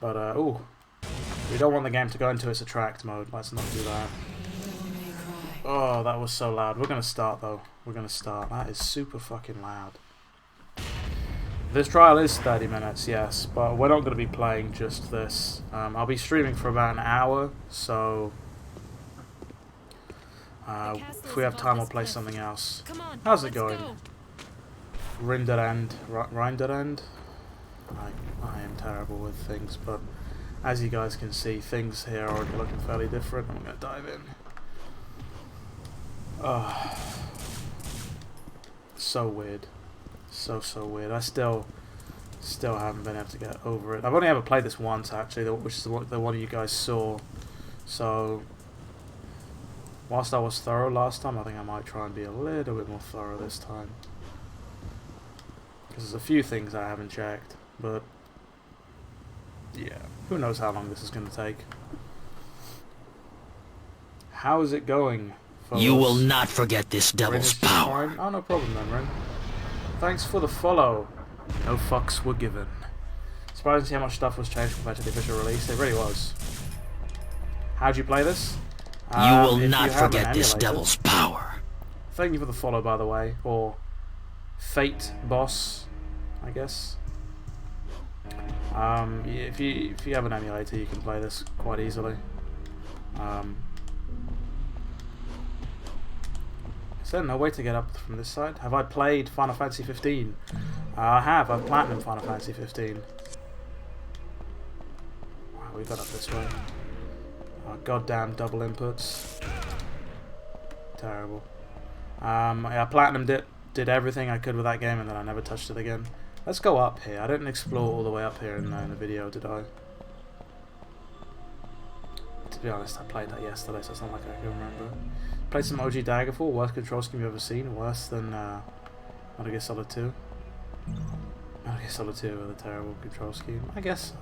But, ooh. We don't want the game to go into its attract mode. Let's not do that. Oh, that was so loud. We're going to start, though. We're going to start. That is super fucking loud. This trial is 30 minutes, yes, but we're not going to be playing just this. I'll be streaming for about an hour, so if we have time, we'll play something else. How's it going? Rinderend? I am terrible with things, but as you guys can see, things here are already looking fairly different. I'm going to dive in. Oh, so weird. So weird. I still haven't been able to get over it. I've only ever played this once, actually, which is the one you guys saw. So, whilst I was thorough last time, I think I might try and be a little bit more thorough this time. Because there's a few things I haven't checked, but yeah, who knows how long this is going to take. How is it going, folks? You will not forget this devil's power. Oh, no problem then, Ren. Thanks for the follow. No fucks were given. Surprising to see how much stuff was changed compared to the official release. It really was. How'd you play this? You will not forget this devil's power. Thank you for the follow, by the way. Or Fate Boss, I guess. If you have an emulator, you can play this quite easily. Is there no way to get up from this side? Have I played Final Fantasy 15? I have. I've platinumed Final Fantasy 15. Wow, we got up this way. Oh, goddamn double inputs. Terrible. Yeah, platinumed it. Did everything I could with that game, and then I never touched it again. Let's go up here. I didn't explore all the way up here in the video, did I? To be honest, I played that yesterday, so it's not like I can remember. Played some OG Daggerfall, worst control scheme you've ever seen, worse than Metal Gear Solid 2. Metal Gear Solid 2 with a terrible control scheme. I guess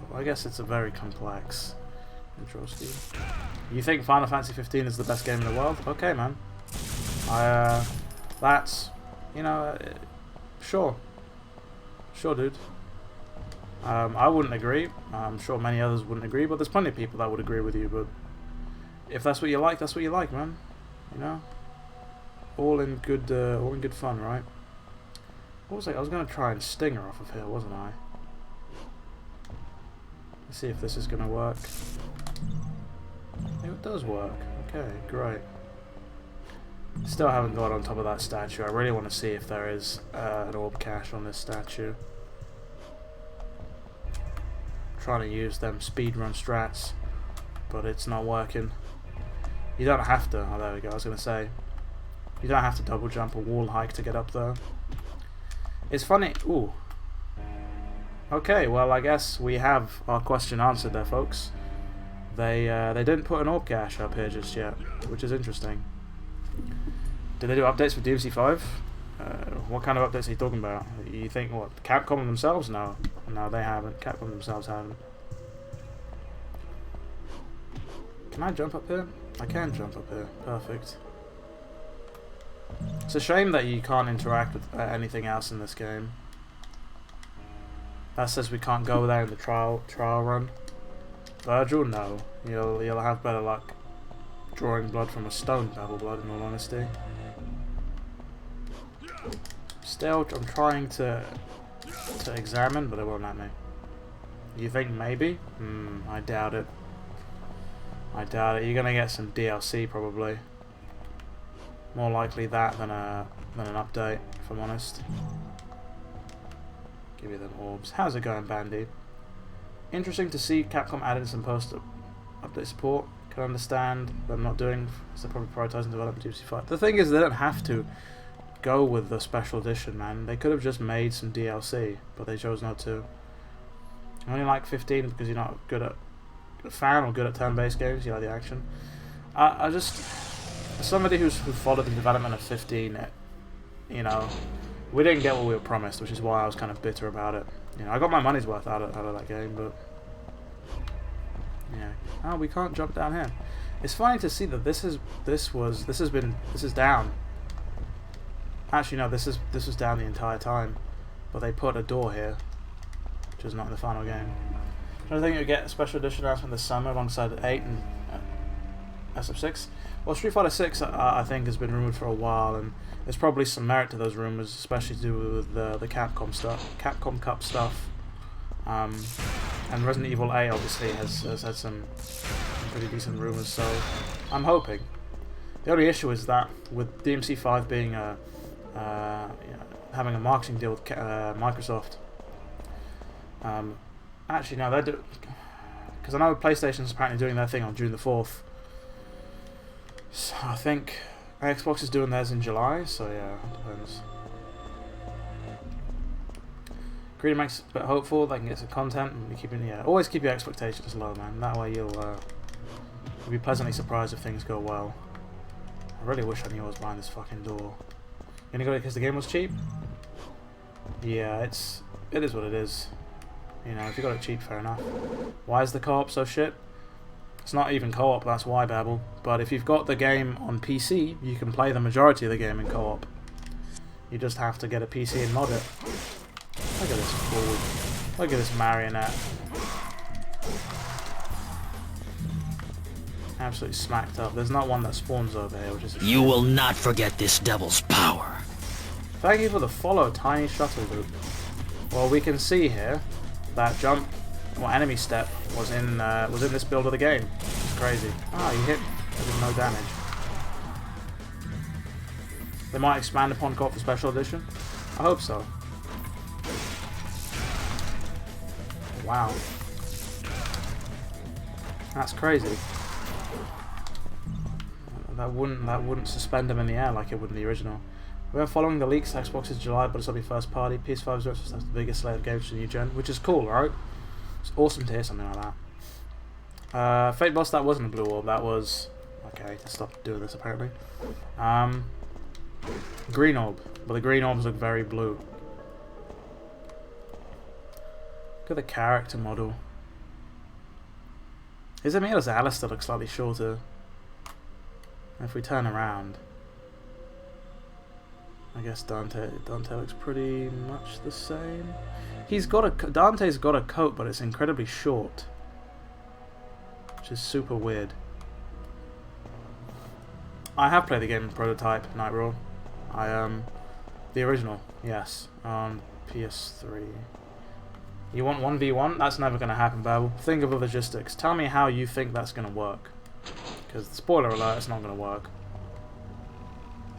it's a very complex control scheme. You think Final Fantasy 15 is the best game in the world? Okay, man. That's, you know, sure, dude. I wouldn't agree. I'm sure many others wouldn't agree, but there's plenty of people that would agree with you. But if that's what you like, that's what you like, man. You know, all in good fun, right? What was I was going to try and sting her off of here, wasn't I? Let's see if this is going to work. It does work. Okay, great. Still haven't got on top of that statue. I really want to see if there is an orb cache on this statue. Trying to use them speedrun strats, but it's not working. You don't have to. Oh, there we go. I was going to say, you don't have to double jump or wall hike to get up there. It's funny. Ooh. Okay, well, I guess we have our question answered there, folks. They didn't put an orb cache up here just yet, which is interesting. Did they do updates for DMC5? What kind of updates are you talking about? You think, what, Capcom themselves? No. No, they haven't. Capcom themselves haven't. Can I jump up here? I can jump up here. Perfect. It's a shame that you can't interact with anything else in this game. That says we can't go there in the trial run. Virgil? No. You'll have better luck drawing blood from a stone devil blood, in all honesty. Still, I'm trying to examine, but it won't let me. You think maybe? I doubt it. I doubt it. You're gonna get some DLC probably. More likely that than an update, if I'm honest. Give you them orbs. How's it going, Bandy? Interesting to see Capcom adding some post-update support. Can understand them not doing, so they're probably prioritizing development of DMC5. The thing is, they don't have to go with the special edition, man. They could have just made some DLC, but they chose not to. I only like 15 because you're not good at a fan or good at turn-based games. You like the action. I just, as somebody who's followed the development of 15, you know, we didn't get what we were promised, which is why I was kind of bitter about it. You know, I got my money's worth out of that game, but yeah. Oh, we can't jump down here. It's funny to see that this is down. Actually, no, this was down the entire time, but they put a door here, which is not in the final game. I think you'll get a special edition announcement this summer alongside 8 and SF6. Well, Street Fighter 6 I think has been rumoured for a while, and there's probably some merit to those rumours, especially to do with the Capcom stuff, Capcom Cup stuff. And Resident Evil 8 obviously has had some pretty decent rumours, so I'm hoping. The only issue is that with DMC5 being having a marketing deal with Microsoft. Actually, no, they do, because I know PlayStation's apparently doing their thing on June the 4th. So I think Xbox is doing theirs in July, so yeah, it depends. Greedy makes a bit hopeful they can get some content, and always keep your expectations low, man. That way you'll be pleasantly surprised if things go well. I really wish I knew I was behind this fucking door. You gonna go because the game was cheap? Yeah, it is what it is. You know, if you got it cheap, fair enough. Why is the co-op so shit? It's not even co-op, that's why, Babel. But if you've got the game on PC, you can play the majority of the game in co-op. You just have to get a PC and mod it. Look at this fool. Look at this marionette. Absolutely smacked up. There's not one that spawns over here, which is a shame. You will not forget this devil's power. Thank you for the follow, Tiny Shuttle Loop. Well, we can see here that jump, or enemy step, was in this build of the game. It's crazy. Ah, you hit with no damage. They might expand upon co-op for Special Edition. I hope so. Wow, that's crazy. That wouldn't suspend them in the air like it would in the original. We're following the leaks. Xbox is July, but it's will be first party. PS5 is the biggest slate of games for the new gen, which is cool, right? It's awesome to hear something like that. Fate Boss, that wasn't a blue orb. That was okay. To stop doing this apparently. Green orb, but the green orbs look very blue. Look at the character model. Is it me or does Alistair look slightly shorter? And if we turn around, I guess Dante looks pretty much the same. Dante's got a coat, but it's incredibly short, which is super weird. I have played the game in Prototype Night Roll. The original, yes, on PS3. You want 1v1? That's never going to happen, Babel. Think of the logistics. Tell me how you think that's going to work. Because, spoiler alert, it's not going to work.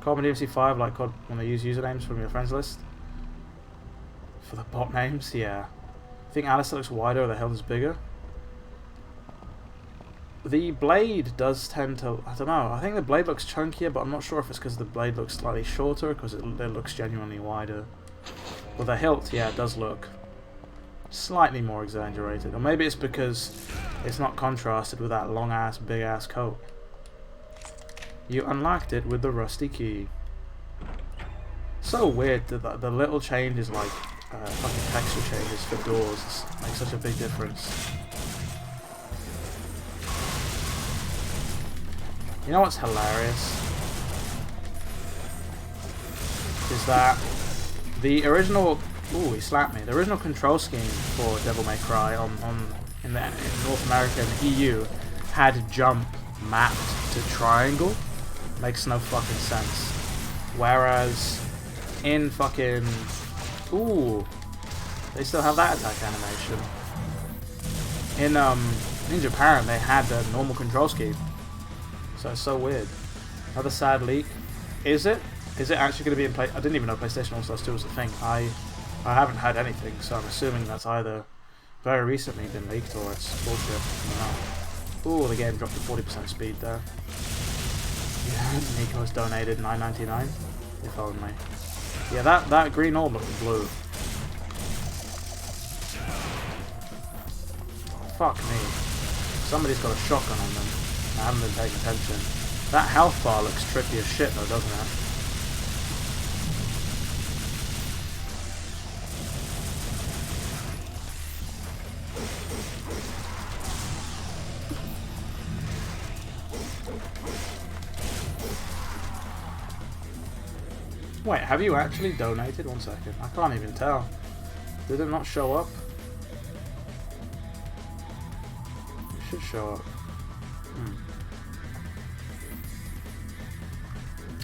COD and DMC5, like COD, when they use usernames from your friends list. For the bot names, yeah. I think Alistair looks wider or the hilt is bigger. The blade does tend to... I don't know. I think the blade looks chunkier, but I'm not sure if it's because the blade looks slightly shorter, because it looks genuinely wider. Well, the hilt, yeah, it does look slightly more exaggerated, or maybe it's because it's not contrasted with that long ass big ass coat. You unlocked it with the rusty key. So weird that the little changes, like fucking texture changes for doors, make such a big difference. You know what's hilarious is that the original... Ooh, he slapped me. The original control scheme for DevilNeverCry in North America and the EU had jump mapped to triangle. Makes no fucking sense. Whereas in fucking... Ooh, they still have that attack animation. In Japan, they had the normal control scheme. So it's so weird. Another sad leak. Is it actually going to be in play? I didn't even know PlayStation All Stars 2 was a thing. I haven't had anything, so I'm assuming that's either very recently been leaked or it's bullshit. Ooh, the game dropped to 40% speed there. Yeah, Nico's donated $9.99. If only. Yeah, that green orb looked blue. Fuck me. Somebody's got a shotgun on them. I haven't been paying attention. That health bar looks tricky as shit though, doesn't it? Wait, have you actually donated? 1 second. I can't even tell. Did it not show up? Should show up.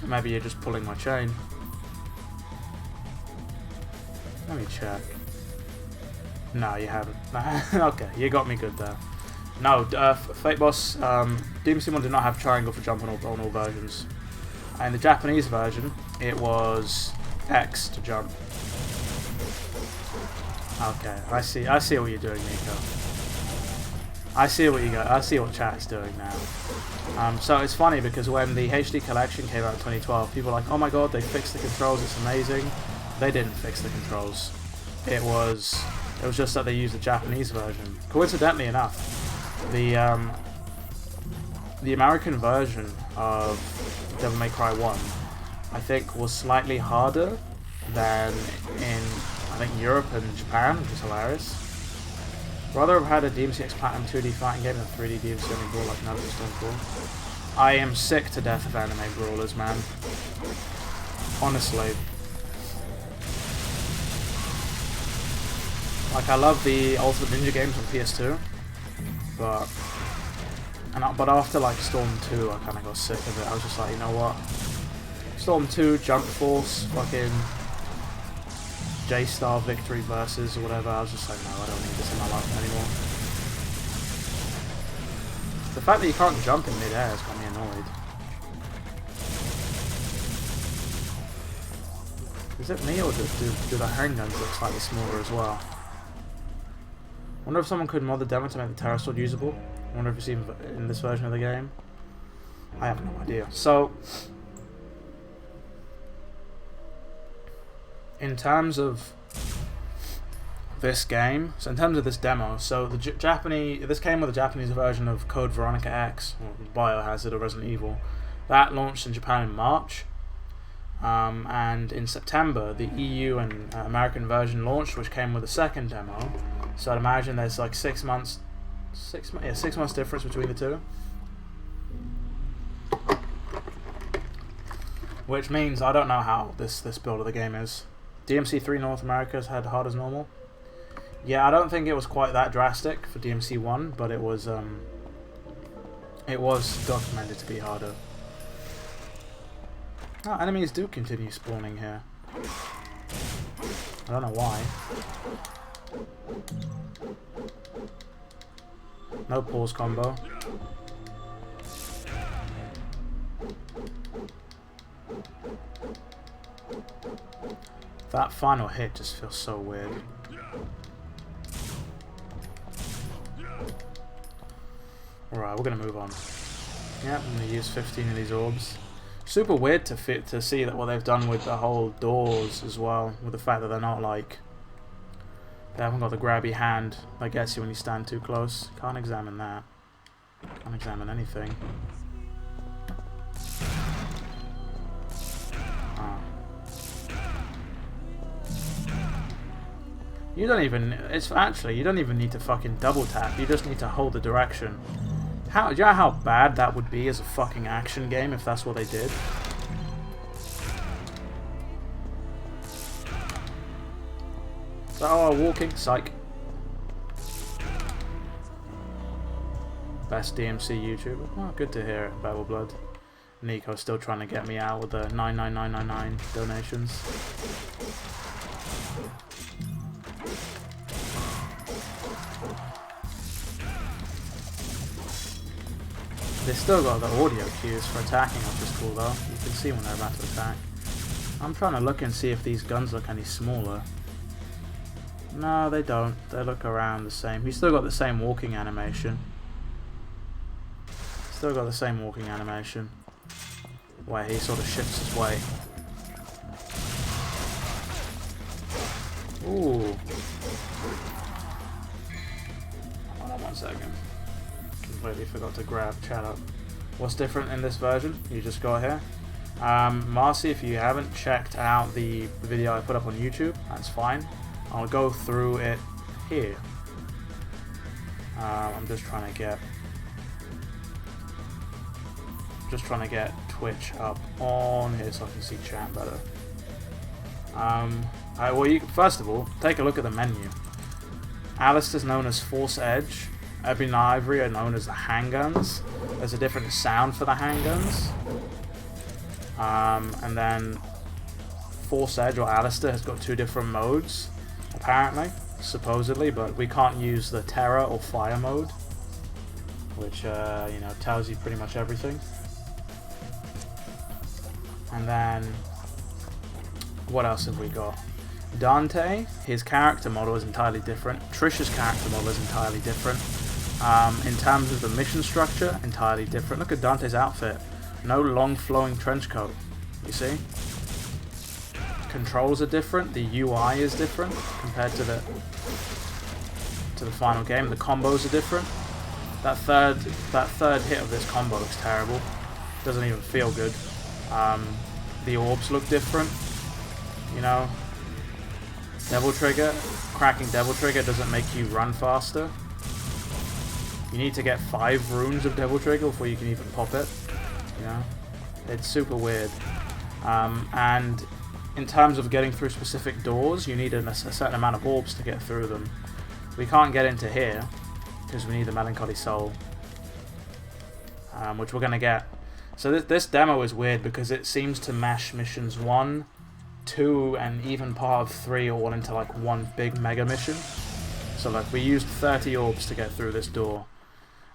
Maybe you're just pulling my chain. Let me check. No, you haven't. Okay, you got me good there. No, Fate Boss, DMC1 did not have triangle for jump on all versions. In the Japanese version, it was X to jump. Okay, I see what you're doing, Nico. I see what chat is doing now. So it's funny because when the HD collection came out in 2012, people were like, oh my god, they fixed the controls, it's amazing. They didn't fix the controls. It was just that they used the Japanese version. Coincidentally enough, the American version of DevilNeverCry 1, I think, was slightly harder than in, I think, Europe and Japan, which is hilarious. Rather have had a DMCX Platinum 2D fighting game than 3D DMC only brawl like another Stormfall. I am sick to death of anime brawlers, man. Honestly. Like, I love the Ultimate Ninja games on PS2, but after like Storm 2, I kind of got sick of it. I was just like, you know what? Storm 2, Jump Force, fucking J-Star Victory versus or whatever. I was just like, no, I don't need this in my life anymore. The fact that you can't jump in mid-air has got me annoyed. Is it me, or do the handguns look slightly smaller as well? Wonder if someone could mod the demo to make the Terror Sword usable. Wonder if it's even in this version of the game. I have no idea. So, in terms of this game, so in terms of this demo, so the this came with a Japanese version of Code Veronica X, or Biohazard, or Resident Evil. That launched in Japan in March, and in September the EU and American version launched, which came with a second demo. So I'd imagine there's like 6 months difference between the two. Which means I don't know how this build of the game is. DMC3 North America has had hard as normal. Yeah, I don't think it was quite that drastic for DMC1, but it was documented to be harder. Oh, enemies do continue spawning here. I don't know why. No pause combo. That final hit just feels so weird. Alright, we're gonna move on. Yep, I'm gonna use 15 of these orbs. Super weird to see that what they've done with the whole doors as well, with the fact that they're not like, they haven't got the grabby hand that gets you when you stand too close. Can't examine that. Can't examine anything. Oh. You don't even need to fucking double tap. You just need to hold the direction. Do you know how bad that would be as a fucking action game if that's what they did? So, oh, walking, psych. Best DMC YouTuber. Oh, good to hear it, Battle Blood. Nico's still trying to get me out with the 99999 donations. They still got the audio cues for attacking, which is cool though. You can see when they're about to attack. I'm trying to look and see if these guns look any smaller. No, they don't. They look around the same. He's still got the same walking animation. Still got the same walking animation. Where he sort of shifts his weight. Ooh. Hold on 1 second. Completely forgot to grab chat up. What's different in this version? You just go here. Marcy, if you haven't checked out the video I put up on YouTube, that's fine. I'll go through it here. I'm just trying to get Twitch up on here so I can see chat better. Well, first of all, take a look at the menu. Alistair's known as Force Edge. Ebony and Ivory are known as the handguns. There's a different sound for the handguns. And then Force Edge or Alistair has got 2 different modes, apparently, supposedly, but we can't use the Terror or Fire mode, which, you know, tells you pretty much everything. And then, what else have we got? Dante, his character model is entirely different. Trish's character model is entirely different. In terms of the mission structure, entirely different. Look at Dante's outfit. No long flowing trench coat. You see? Controls are different. The UI is different compared to the final game. The combos are different. That third hit of this combo looks terrible. Doesn't even feel good. The orbs look different. You know, Devil Trigger, cracking Devil Trigger doesn't make you run faster. You need to get 5 runes of Devil Trigger before you can even pop it. You know, it's super weird. And in terms of getting through specific doors, you need a certain amount of orbs to get through them. We can't get into here because we need the Melancholy Soul, which we're gonna get. So this demo is weird because it seems to mash missions 1, 2, and even part of 3 all into like one big mega mission. So like we used 30 orbs to get through this door.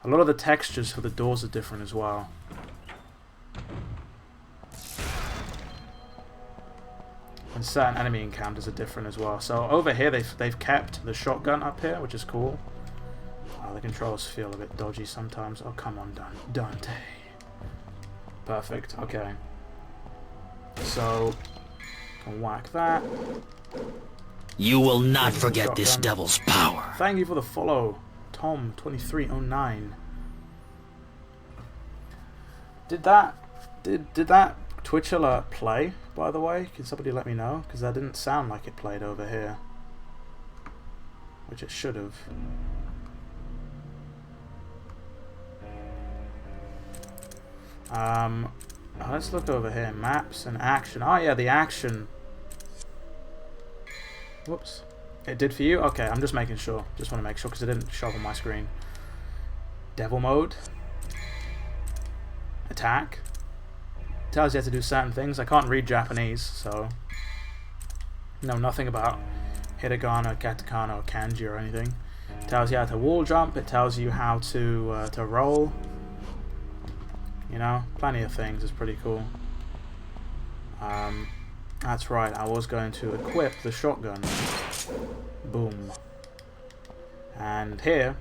A lot of the textures for the doors are different as well. And certain enemy encounters are different as well. So over here they've kept the shotgun up here, which is cool. Oh, the controls feel a bit dodgy sometimes. Oh, come on, Dante. Perfect. Okay. So can whack that. You will not forget this devil's power. Thank you for the follow, Tom2309. Did that Twitch alert play, by the way? Can somebody let me know? Because that didn't sound like it played over here, which it should have. Let's look over here. Maps and action. Oh yeah, the action. Whoops. It did for you? Okay, I'm just making sure. Just want to make sure because it didn't show up on my screen. Devil mode. Attack. Tells you how to do certain things. I can't read Japanese, so know nothing about hiragana, katakana, or kanji or anything. It tells you how to wall jump. It tells you how to roll. You know, plenty of things. It's pretty cool. That's right. I was going to equip the shotgun. Boom. And here,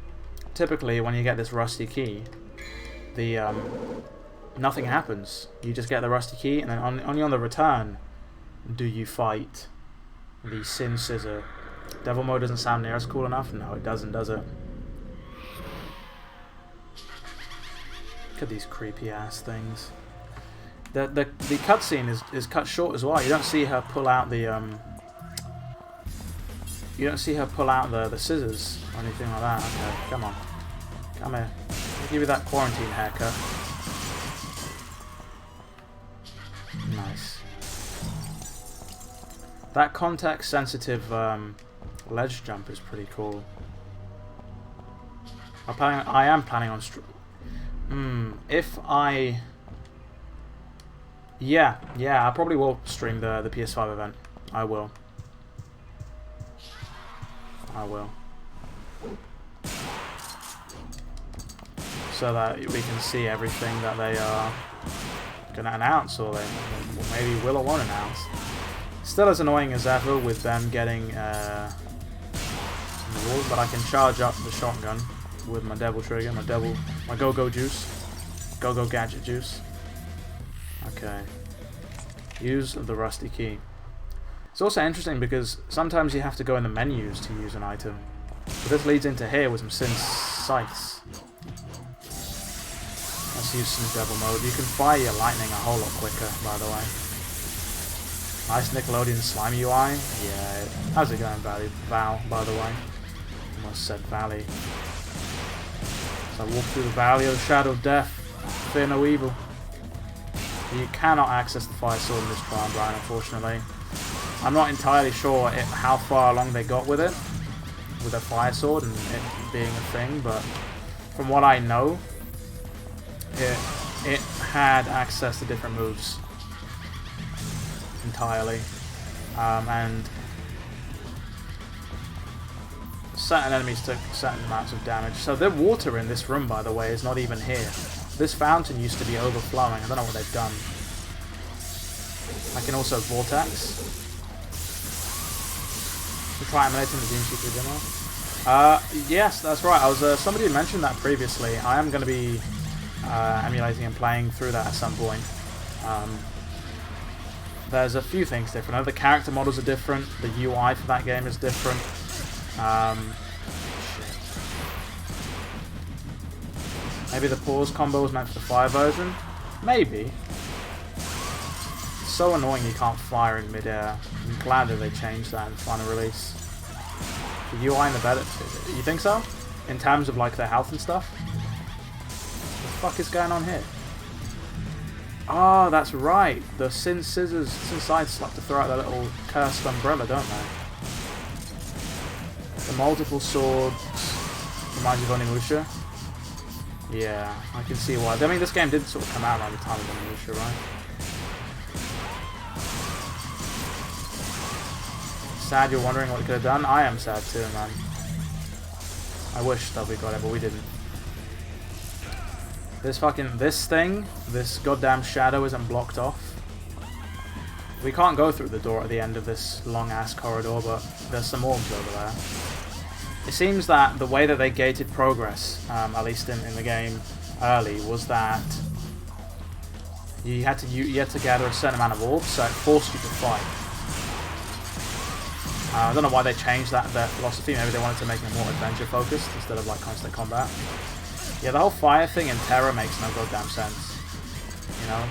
typically when you get this rusty key, the nothing happens. You just get the rusty key, and then only on the return do you fight the Sin Scissor. Devil mode doesn't sound near as cool enough. No, it doesn't, does it? Look at these creepy ass things. The cutscene is cut short as well. You don't see her pull out the the scissors or anything like that. Okay, come on, come here. I'll give you that quarantine haircut. Nice. That context-sensitive ledge jump is pretty cool. I am planning on Yeah, I probably will stream the PS5 event. I will. So that we can see everything that they are going to announce, or they maybe will or won't announce. Still as annoying as ever with them getting the walls, but I can charge up the shotgun with my Devil Trigger, my Go-Go Juice, Go-Go Gadget Juice. Okay. Use the rusty key. It's also interesting because sometimes you have to go in the menus to use an item. So this leads into here with some Sin Scythes. Let's use some Devil mode. You can fire your lightning a whole lot quicker, by the way. Nice Nickelodeon slime UI. Yeah. How's it going, Val, by the way? Almost said Valley. So I walk through the valley of the shadow of death. Fear no evil. You cannot access the fire sword in this trial, Brian, unfortunately. I'm not entirely sure how far along they got with it, with the fire sword and it being a thing, but from what I know, it had access to different moves entirely, and certain enemies took certain amounts of damage. So the water in this room, by the way, is not even here. This fountain used to be overflowing. I don't know what they've done. I can also vortex. To try emulating the DMC3 demo. Yes, that's right. Somebody mentioned that previously. I am going to be emulating and playing through that at some point. There's a few things different. The character models are different. The UI for that game is different. Shit. Maybe the pause combo was meant for the fire version? Maybe. It's so annoying you can't fire in midair. I'm glad that they changed that in the final release. The UI and the better. You think so? In terms of like their health and stuff? What the fuck is going on here? Oh, that's right. The Sin Sides like to throw out their little cursed umbrella, don't they? The multiple swords reminds you of Onimusha. Yeah, I can see why. I mean, this game did sort of come out around the time of Onimusha, right? Sad you're wondering what we could have done. I am sad too, man. I wish that we got it, but we didn't. This goddamn shadow isn't blocked off. We can't go through the door at the end of this long-ass corridor, but there's some orbs over there. It seems that the way that they gated progress, at least in the game early, was that you had to gather a certain amount of orbs, so it forced you to fight. I don't know why they changed their philosophy. Maybe they wanted to make it more adventure focused instead of like constant combat. Yeah, the whole fire thing in Terror makes no goddamn sense. You know?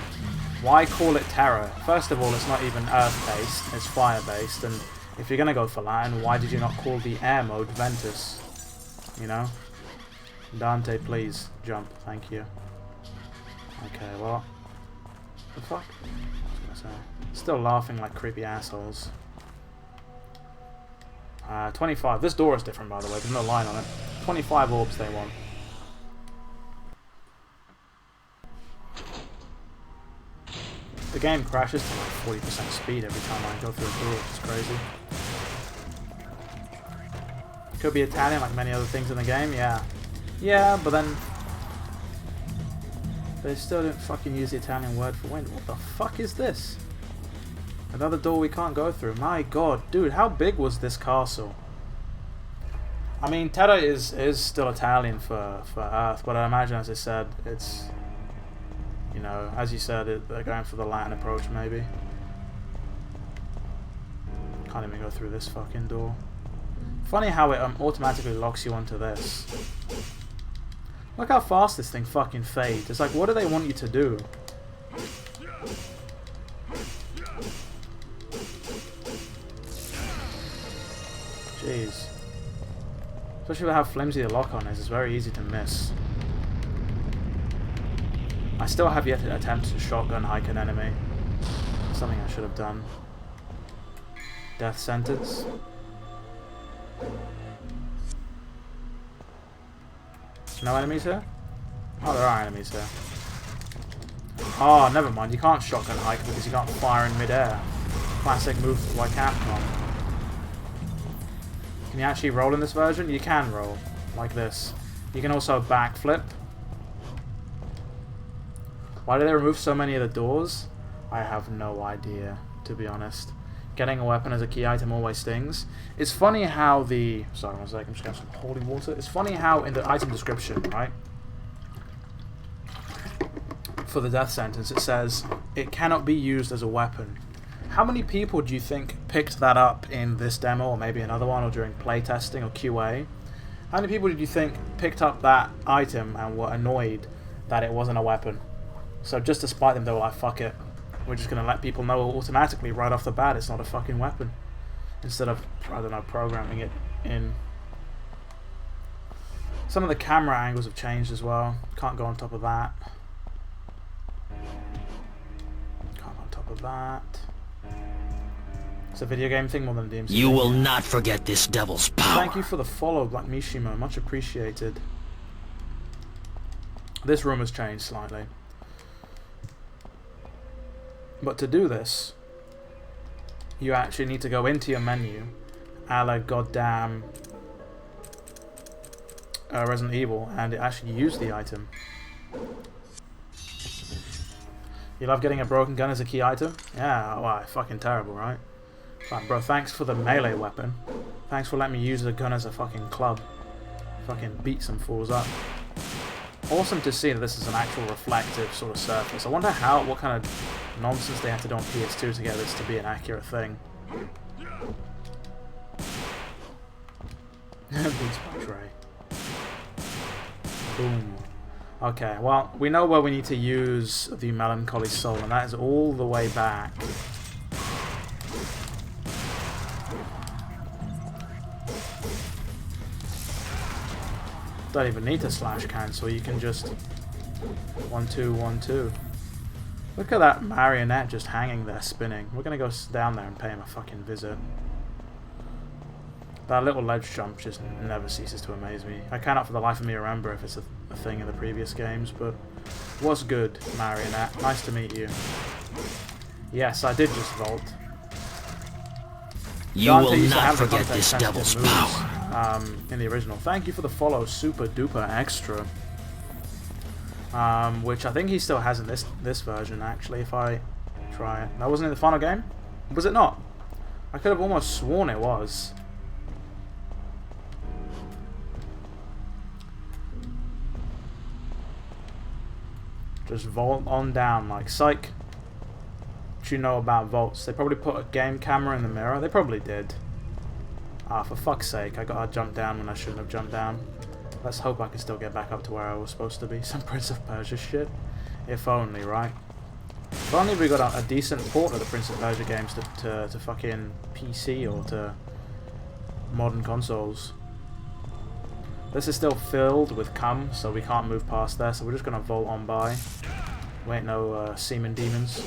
Why call it Terror? First of all, it's not even earth-based, it's fire-based, and if you're gonna go for Latin, why did you not call the air mode Ventus? You know? Dante, please, jump, thank you. Okay, well... The fuck? What was I gonna say? Still laughing like creepy assholes. 25. This door is different, by the way, there's no line on it. 25 orbs they want. The game crashes to like 40% speed every time I go through a door, which is crazy. Could be Italian like many other things in the game, yeah. Yeah, but then... They still didn't fucking use the Italian word for wind. What the fuck is this? Another door we can't go through. My god, dude, how big was this castle? I mean, Terra is still Italian for Earth, but I imagine, as I said, it's... You know, as you said, they're going for the Latin approach, maybe. Can't even go through this fucking door. Funny how it automatically locks you onto this. Look how fast this thing fucking fades. It's like, what do they want you to do? Jeez. Especially with how flimsy the lock-on is, it's very easy to miss. I still have yet to attempt to shotgun hike an enemy. Something I should have done. Death sentence. No enemies here? Oh, there are enemies here. Oh, never mind. You can't shotgun hike because you can't fire in midair. Classic move by Capcom. Can you actually roll in this version? You can roll. Like this. You can also backflip. Why did they remove so many of the doors? I have no idea, to be honest. Getting a weapon as a key item always stings. It's funny how the... Sorry, one second, I'm just getting some holy water. It's funny how in the item description, right? For the death sentence, it says, it cannot be used as a weapon. How many people do you think picked that up in this demo, or maybe another one, or during playtesting or QA? How many people did you think picked up that item and were annoyed that it wasn't a weapon? So just to spite them, they were like, fuck it. We're just going to let people know automatically right off the bat it's not a fucking weapon. Instead of, I don't know, programming it in. Some of the camera angles have changed as well. Can't go on top of that. Can't go on top of that. It's a video game thing more than a DMC. You will not forget this devil's power. Thank you for the follow, Black Mishima. Much appreciated. This room has changed slightly. But to do this, you actually need to go into your menu, a la goddamn Resident Evil, and actually use the item. You love getting a broken gun as a key item? Yeah, well, fucking terrible, right? Like, bro, thanks for the melee weapon. Thanks for letting me use the gun as a fucking club. Fucking beat some fools up. Awesome to see that this is an actual reflective sort of surface. I wonder what kind of nonsense they had to do on PS2 to get this to be an accurate thing. Beats by Trey. Boom. Okay, well, we know where we need to use the Melancholy Soul, and that is all the way back. Don't even need to slash cancel, you can just 1, 2, 1, 2. Look at that marionette just hanging there spinning. We're gonna go down there and pay him a fucking visit. That little ledge jump just never ceases to amaze me. I cannot for the life of me remember if it's a thing in the previous games, but what's good, marionette? Nice to meet you. Yes, I did just vault. You will not forget this devil's power. In the original. Thank you for the follow, super duper extra. Which I think he still has in this version, actually, if I try it. That wasn't in the final game? Was it not? I could have almost sworn it was. Just vault on down, like, psych. What you know about vaults? They probably put a game camera in the mirror. They probably did. Ah, for fuck's sake, I gotta jump down when I shouldn't have jumped down. Let's hope I can still get back up to where I was supposed to be. Some Prince of Persia shit. If only, right? If only we got a decent port of the Prince of Persia games to fucking PC or to modern consoles. This is still filled with cum, so we can't move past there, so we're just gonna vault on by. We ain't no semen demons.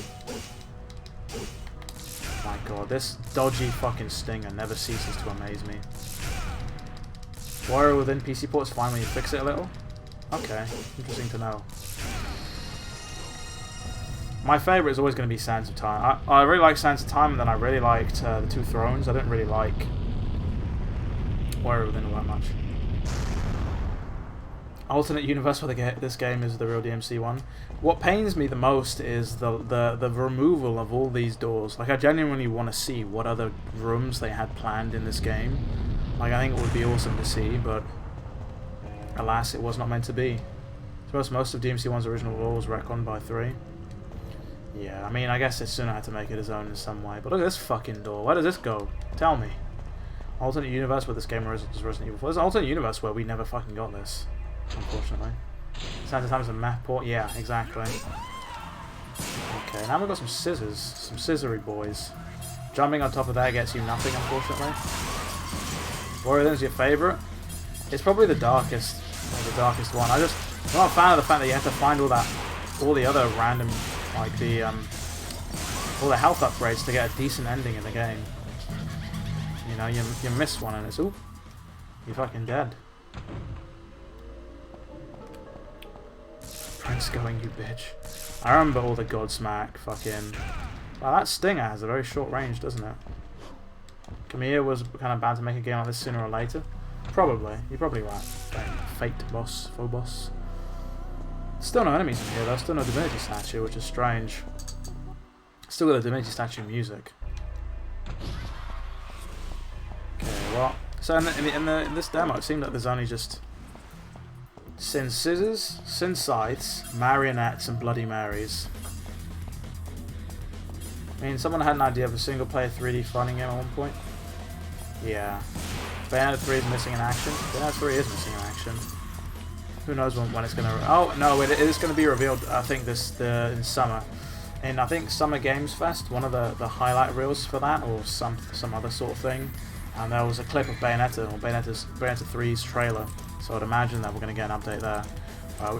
My god, this dodgy fucking stinger never ceases to amaze me. Warrior within PC ports fine when you fix it a little? Okay, interesting to know. My favourite is always going to be Sands of Time. I really like Sands of Time, and then I really liked the Two Thrones. I didn't really like Warrior Within all that much. Alternate universe where this game is the real DMC1. What pains me the most is the removal of all these doors. Like, I genuinely want to see what other rooms they had planned in this game. Like, I think it would be awesome to see, but alas, it was not meant to be. I suppose most of DMC1's original lore was retconned by 3. Yeah, I mean, I guess Setsuna had to make it his own in some way. But look at this fucking door. Where does this go? Tell me. Alternate universe where this game is Resident Evil 4. There's an alternate universe where we never fucking got this. Unfortunately. Sands of Time is a map port? Yeah, exactly. Okay, now we've got some scissors. Some scissory boys. Jumping on top of that gets you nothing, unfortunately. Warrior Within is your favourite? It's probably the darkest one. I'm not a fan of the fact that you have to find all the other random, like all the health upgrades to get a decent ending in the game. You know, you miss one and it's, ooh, you're fucking dead. Prince going, you bitch. I remember all the Godsmack fucking... Wow, that Stinger has a very short range, doesn't it? Kamiya was kind of bound to make a game like this sooner or later. Probably. You're probably right. Fate boss, Phobos. Still no enemies in here though. Still no Divinity statue, which is strange. Still got the Divinity statue music. Okay, well... So in this demo, it seemed like there's only just... Sin Scissors, Sin Scythes, Marionettes, and Bloody Marys. I mean, someone had an idea of a single-player 3D fighting game at one point. Yeah. Bayonetta 3 is missing in action. Bayonetta 3 is missing in action. Who knows when it's going to... Oh, no, it is going to be revealed, I think, in summer. In, I think, Summer Games Fest, one of the highlight reels for that, or some other sort of thing. And there was a clip of Bayonetta, or Bayonetta 3's trailer. So I'd imagine that we're going to get an update there.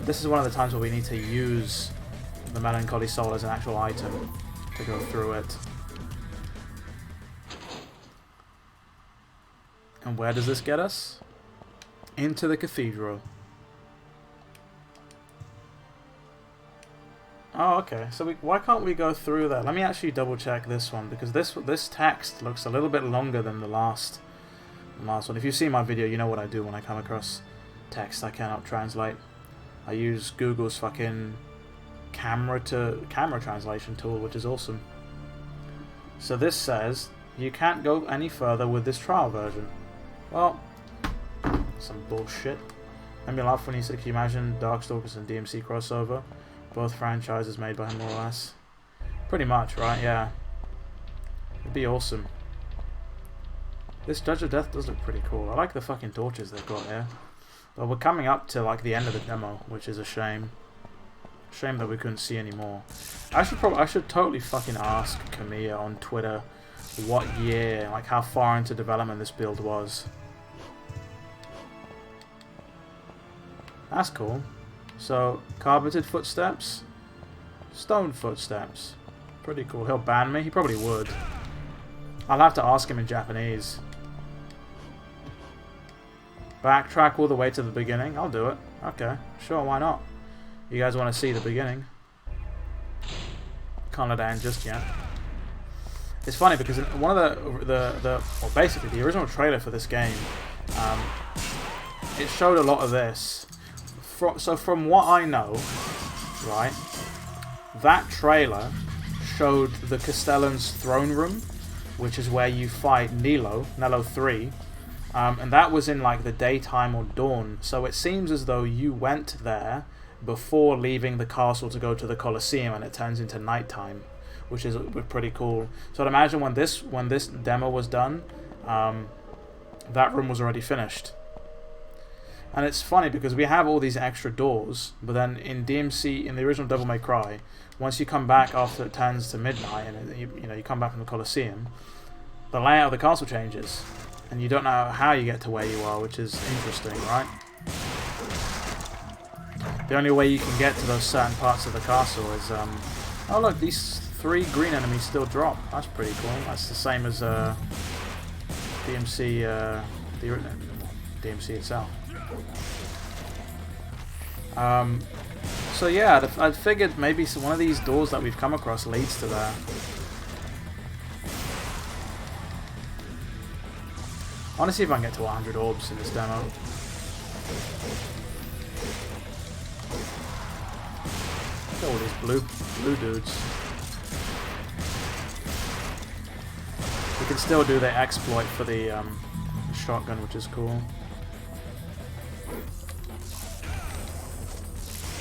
This is one of the times where we need to use the Melancholy Soul as an actual item to go through it. And where does this get us? Into the cathedral. Oh, okay. So why can't we go through that? Let me actually double check this one, because this text looks a little bit longer than the last one. If you see my video, you know what I do when I come across text I cannot translate. I use Google's fucking camera translation tool, which is awesome. So this says you can't go any further with this trial version. Well, some bullshit. Made me laugh when he said, "Can you imagine Darkstalkers and DMC crossover? Both franchises made by him, more or less." Pretty much, right? Yeah. It'd be awesome. This Judge of Death does look pretty cool. I like the fucking torches they've got here. But we're coming up to like the end of the demo, which is a shame. Shame that we couldn't see any more. I should totally fucking ask Kamiya on Twitter what year, like how far into development this build was. That's cool. So, carpeted footsteps, stone footsteps. Pretty cool. He'll ban me? He probably would. I'll have to ask him in Japanese. Backtrack all the way to the beginning? I'll do it. Okay, sure, why not? You guys want to see the beginning? Can't let that end just yet. It's funny because in one of well, basically the original trailer for this game, it showed a lot of this. So from what I know, right, that trailer showed the Castellan's throne room, which is where you fight Nelo 3, and that was in like the daytime or dawn. So it seems as though you went there before leaving the castle to go to the Colosseum, and it turns into nighttime, which is pretty cool. So I'd imagine when this demo was done, that room was already finished. And it's funny because we have all these extra doors, but then in DMC, in the original DevilNeverCry, once you come back after it turns to midnight and you come back from the Colosseum, the layout of the castle changes, and you don't know how you get to where you are, which is interesting, right? The only way you can get to those certain parts of the castle is, oh look, these 3 green enemies still drop. That's pretty cool. That's the same as DMC, the DMC itself. So yeah, I'd figured maybe one of these doors that we've come across leads to there. I want to see if I can get to 100 orbs in this demo. Look at all these blue dudes. We can still do the exploit for the shotgun, which is cool.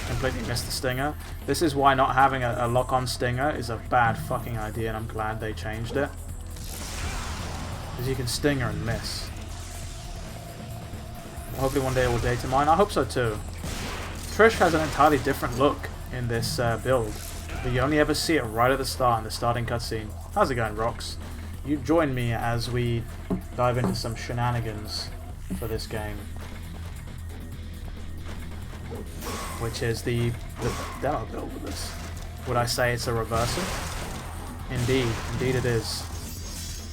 Completely missed the stinger. This is why not having a lock-on stinger is a bad fucking idea, and I'm glad they changed it. Because you can stinger and miss. Hopefully one day it will data mine. I hope so too. Trish has an entirely different look in this build, but you only ever see it right at the start in the starting cutscene. How's it going, Rox? You join me as we dive into some shenanigans for this game, which is the demo build of this. Would I say it's a reversal? Indeed it is.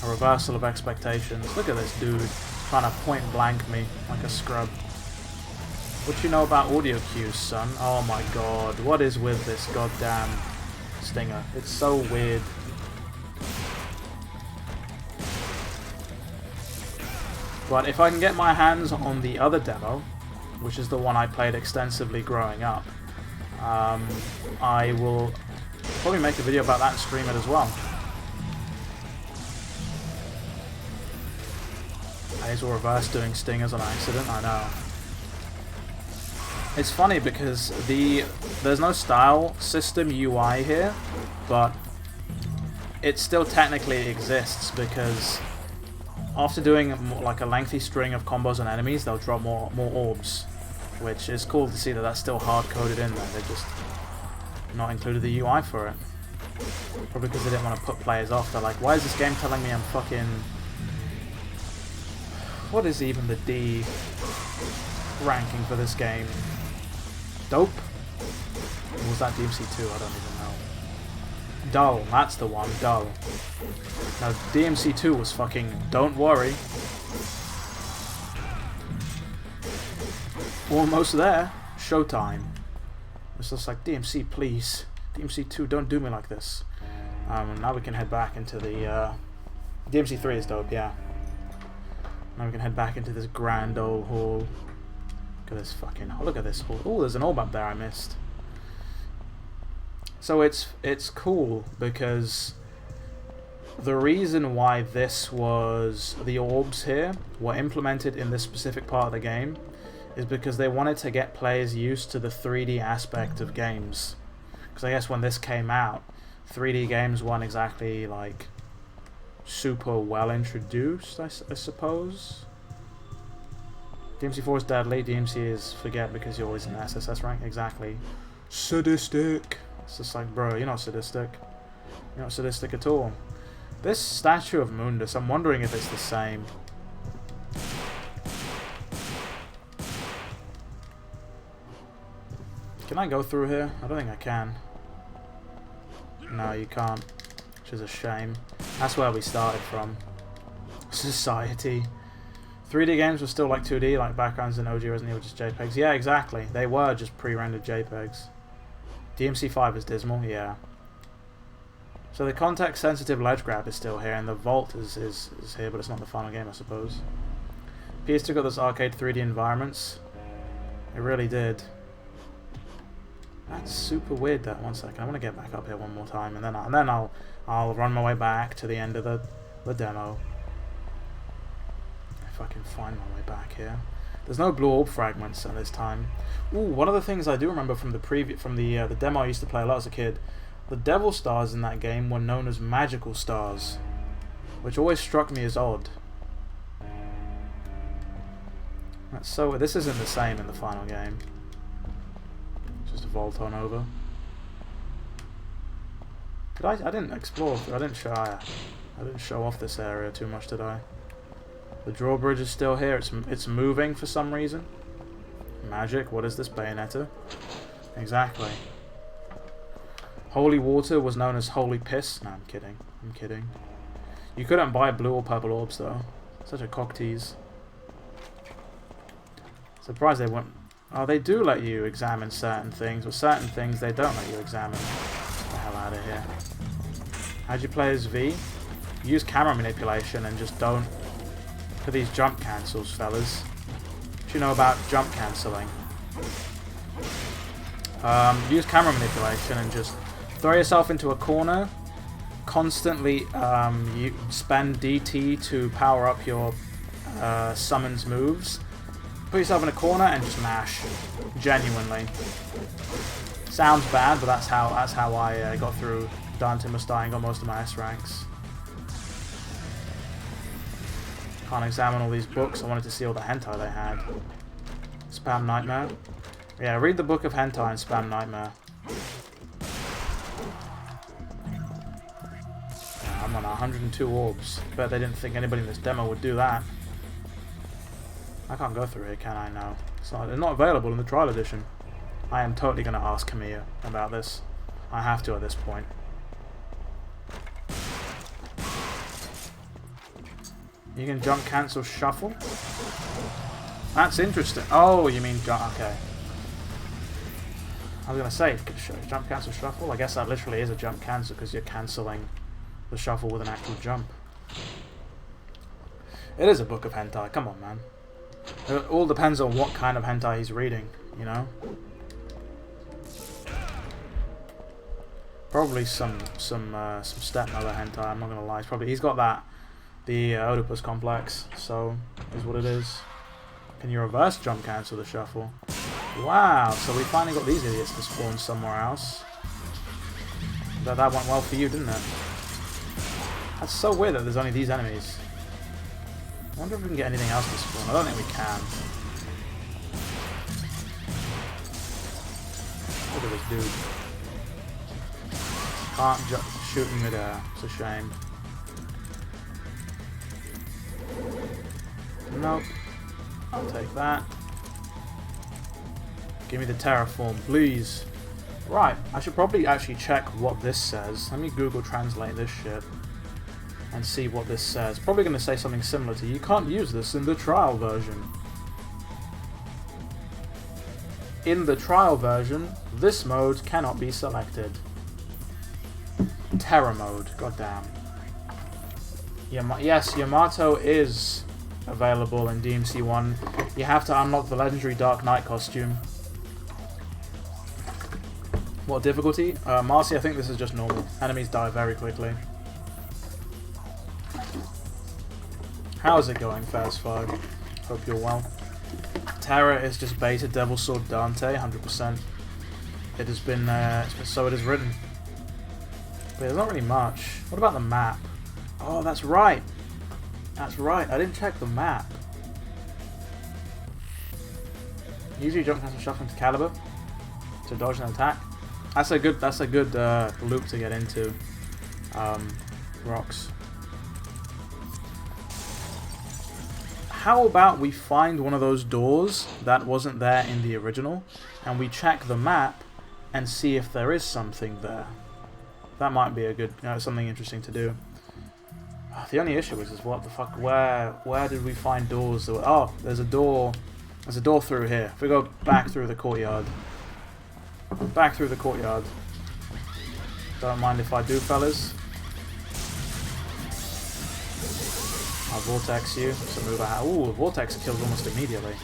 A reversal of expectations. Look at this dude trying to point blank me like a scrub. What you know about audio cues, son? Oh my god, what is with this goddamn stinger? It's so weird. But if I can get my hands on the other demo, which is the one I played extensively growing up, I will probably make a video about that and stream it as well. I will reverse doing stingers on accident, I know. It's funny because there's no style system UI here, but it still technically exists because after doing like a lengthy string of combos on enemies, they'll drop more orbs, which is cool to see that that's still hard-coded in there. They just not included the UI for it. Probably because they didn't want to put players off. They're like, why is this game telling me I'm fucking... What is even the D ranking for this game? Dope? Or was that DMC2? I don't even know. Dull, that's the one, dull. Now DMC2 was fucking don't worry. Almost there. Showtime. It's just like, DMC please. DMC2, don't do me like this. Now we can head back into the... DMC3 is dope, yeah. Now we can head back into this grand old hall. Look at this fucking... Oh, look at this hall. Oh, there's an orb up there I missed. So it's cool because the reason why this was... The orbs here were implemented in this specific part of the game is because they wanted to get players used to the 3D aspect of games. Because I guess when this came out, 3D games weren't exactly like super well introduced, I suppose. DMC4 is deadly, DMC is forget because you're always in the SSS rank. Exactly. Sadistic. It's just like, bro, you're not sadistic. You're not sadistic at all. This statue of Mundus, I'm wondering if it's the same. Can I go through here? I don't think I can. No, you can't. Which is a shame. That's where we started from. Society. 3D games were still like 2D, like backgrounds in OG Resident Evil just JPEGs. Yeah, exactly. They were just pre-rendered JPEGs. DMC5 is dismal, yeah. So the context-sensitive ledge grab is still here, and the vault is here, but it's not the final game, I suppose. PS2 got those arcade 3D environments. It really did. That's super weird. That 1 second. I want to get back up here one more time, and then I'll run my way back to the end of the demo. If I can find my way back here. There's no blue orb fragments at this time. Ooh, one of the things I do remember from the demo I used to play a lot as a kid, the devil stars in that game were known as magical stars, which always struck me as odd. That's so. This isn't the same in the final game. Just a vault on over. I didn't explore. I didn't show off this area too much, did I? The drawbridge is still here. It's moving for some reason. Magic. What is this? Bayonetta. Exactly. Holy water was known as holy piss. No, I'm kidding. I'm kidding. You couldn't buy blue or purple orbs though. Such a cock tease. Surprised they won't. Oh, they do let you examine certain things, but certain things they don't let you examine. Get the hell out of here. How'd you play as V? Use camera manipulation and just don't. For these jump cancels, fellas. What you know about jump cancelling? Use camera manipulation and just throw yourself into a corner. Constantly you spend DT to power up your summons moves. Put yourself in a corner and just mash. Genuinely. Sounds bad, but that's how I got through Dante Must Die and got most of my S ranks. Can't examine all these books. I wanted to see all the hentai they had. Spam Nightmare. Yeah, read the book of hentai and spam Nightmare. Yeah, I'm on 102 orbs. Bet they didn't think anybody in this demo would do that. I can't go through here, can I? No. They're not available in the trial edition. I am totally going to ask Camilla about this. I have to at this point. You can jump, cancel, shuffle? That's interesting. Oh, you mean jump, okay. I was going to say, jump, cancel, shuffle? I guess that literally is a jump cancel because you're cancelling the shuffle with an actual jump. It is a book of hentai, come on man. It all depends on what kind of hentai he's reading, you know? Probably some stepmother hentai, I'm not going to lie. He's got that. The Oedipus complex, so is what it is. Can you reverse jump cancel the shuffle? Wow, so we finally got these idiots to spawn somewhere else. That went well for you, didn't it? That's so weird that there's only these enemies. I wonder if we can get anything else to spawn. I don't think we can. Look at this dude. Can't shoot in midair. It's a shame. Nope. I'll take that. Give me the terraform, please. Right, I should probably actually check what this says. Let me Google Translate this shit and see what this says. Probably going to say something similar to, you can't use this in the trial version. In the trial version, this mode cannot be selected. Terror mode. Goddamn. Yes, Yamato is available in DMC1. You have to unlock the legendary Dark Knight costume. What difficulty? Marcy, I think this is just normal. Enemies die very quickly. How's it going, Fast 5? Hope you're well. Terror is just beta Devil Sword Dante, 100%. It has been, so it is written. But there's not really much. What about the map? Oh, that's right. That's right. I didn't check the map. Usually jump cancel shuffle into caliber to dodge an attack. That's a good loop to get into. Rocks. How about we find one of those doors that wasn't there in the original, and we check the map and see if there is something there. That might be a good, something interesting to do. The only issue is what the fuck? Where did we find doors? Oh, there's a door. There's a door through here. If we go back through the courtyard. Back through the courtyard. Don't mind if I do, fellas. I'll vortex you. So move out. Ooh, vortex kills almost immediately.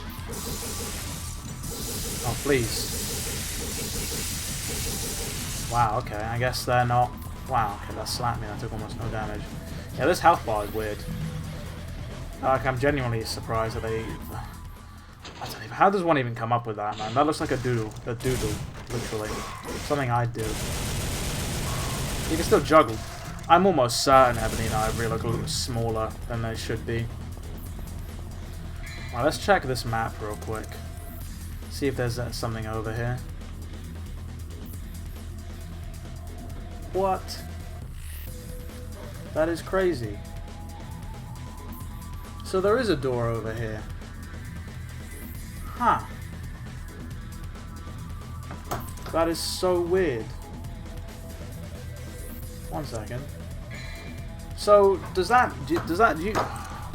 Oh, please. Wow, okay. I guess they're not. Wow, okay, that slapped me. That took almost no damage. Yeah, this health bar is weird. Like, I'm genuinely surprised that they... I don't even... How does one even come up with that, man? That looks like a doodle. A doodle, literally. Something I'd do. You can still juggle. I'm almost certain Ebony and Ivory look a little smaller than they should be. Well, let's check this map real quick. See if there's something over here. What? That is crazy. So there is a door over here. Huh. That is so weird. One second. So does that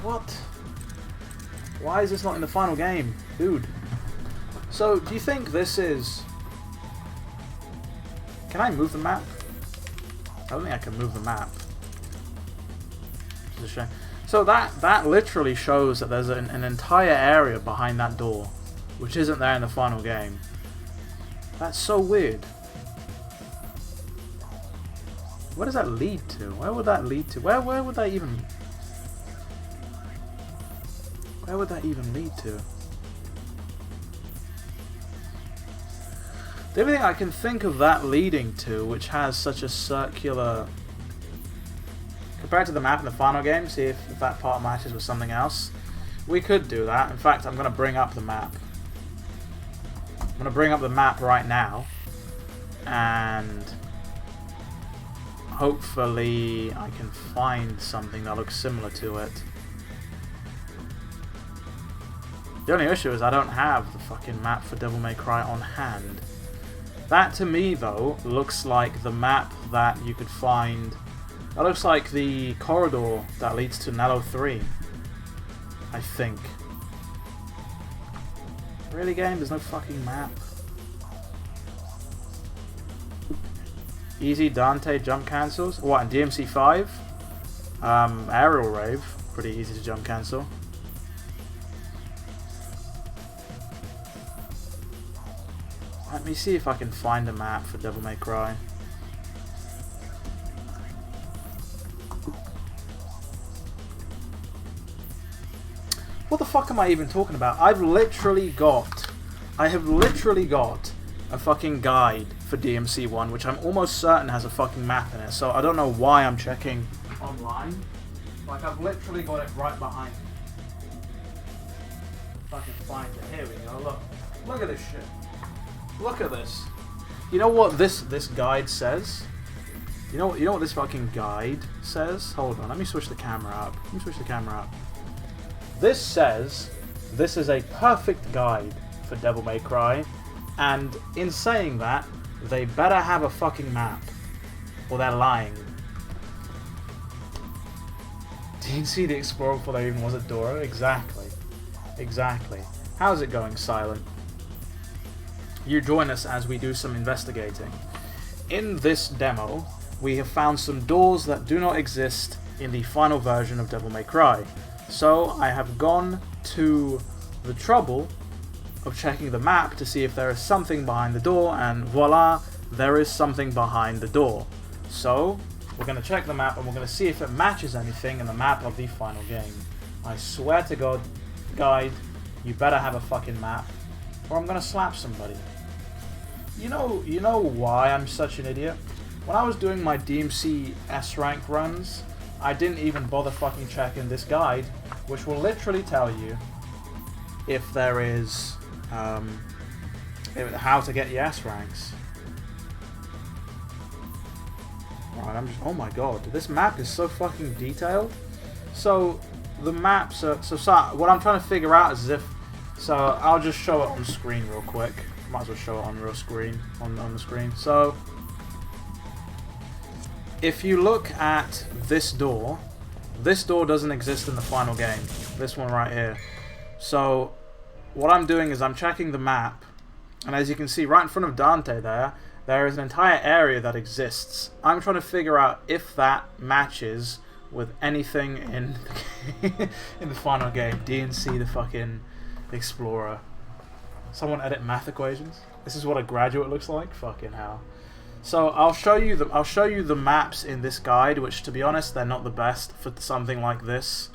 what? Why is this not in the final game, dude? So do you think this is? Can I move the map? I don't think I can move the map. It's a shame. So that literally shows that there's an entire area behind that door, which isn't there in the final game. That's so weird. Where does that lead to? Where would that lead to? Where would that even? Where would that even lead to? The only thing I can think of that leading to, which has such a circular... Compared to the map in the final game, see if that part matches with something else. We could do that. In fact, I'm going to bring up the map. I'm going to bring up the map right now. And... hopefully I can find something that looks similar to it. The only issue is I don't have the fucking map for DevilNeverCry on hand. That to me though looks like the map that you could find. That looks like the corridor that leads to Nello 3. I think. Really, game? There's no fucking map. Easy Dante jump cancels. What, in DMC5? Aerial Rave. Pretty easy to jump cancel. Let me see if I can find a map for DevilNeverCry. What the fuck am I even talking about? I have literally got a fucking guide for DMC1, which I'm almost certain has a fucking map in it, so I don't know why I'm checking online. Like, I've literally got it right behind me. If I can find it. Here we go, look. Look at this shit. Look at this. You know what this guide says? You know what this fucking guide says? Hold on, let me switch the camera up. This says this is a perfect guide for DevilNeverCry, and in saying that, they better have a fucking map, or they're lying. Didn't see the Explorer before there even was a door. Exactly. How's it going, Silent? You join us as we do some investigating. In this demo, we have found some doors that do not exist in the final version of Devil May Cry. So I have gone to the trouble of checking the map to see if there is something behind the door, and voila, there is something behind the door. So we're going to check the map and we're going to see if it matches anything in the map of the final game. I swear to God, guide, you better have a fucking map, or I'm going to slap somebody. You know why I'm such an idiot? When I was doing my DMC S rank runs, I didn't even bother fucking checking this guide, which will literally tell you if there is how to get the S ranks. Right, I'm just, oh my god, this map is so fucking detailed. So the maps are, so what I'm trying to figure out is if, so I'll just show it on screen real quick. Might as well show it on real screen, on the screen. So if you look at this door doesn't exist in the final game. This one right here. So what I'm doing is I'm checking the map, and as you can see right in front of Dante there is an entire area that exists. I'm trying to figure out if that matches with anything in in the final game. DMC the fucking Explorer. Someone edit math equations. This is what a graduate looks like. Fucking hell. So I'll show you the maps in this guide, which to be honest they're not the best for something like this.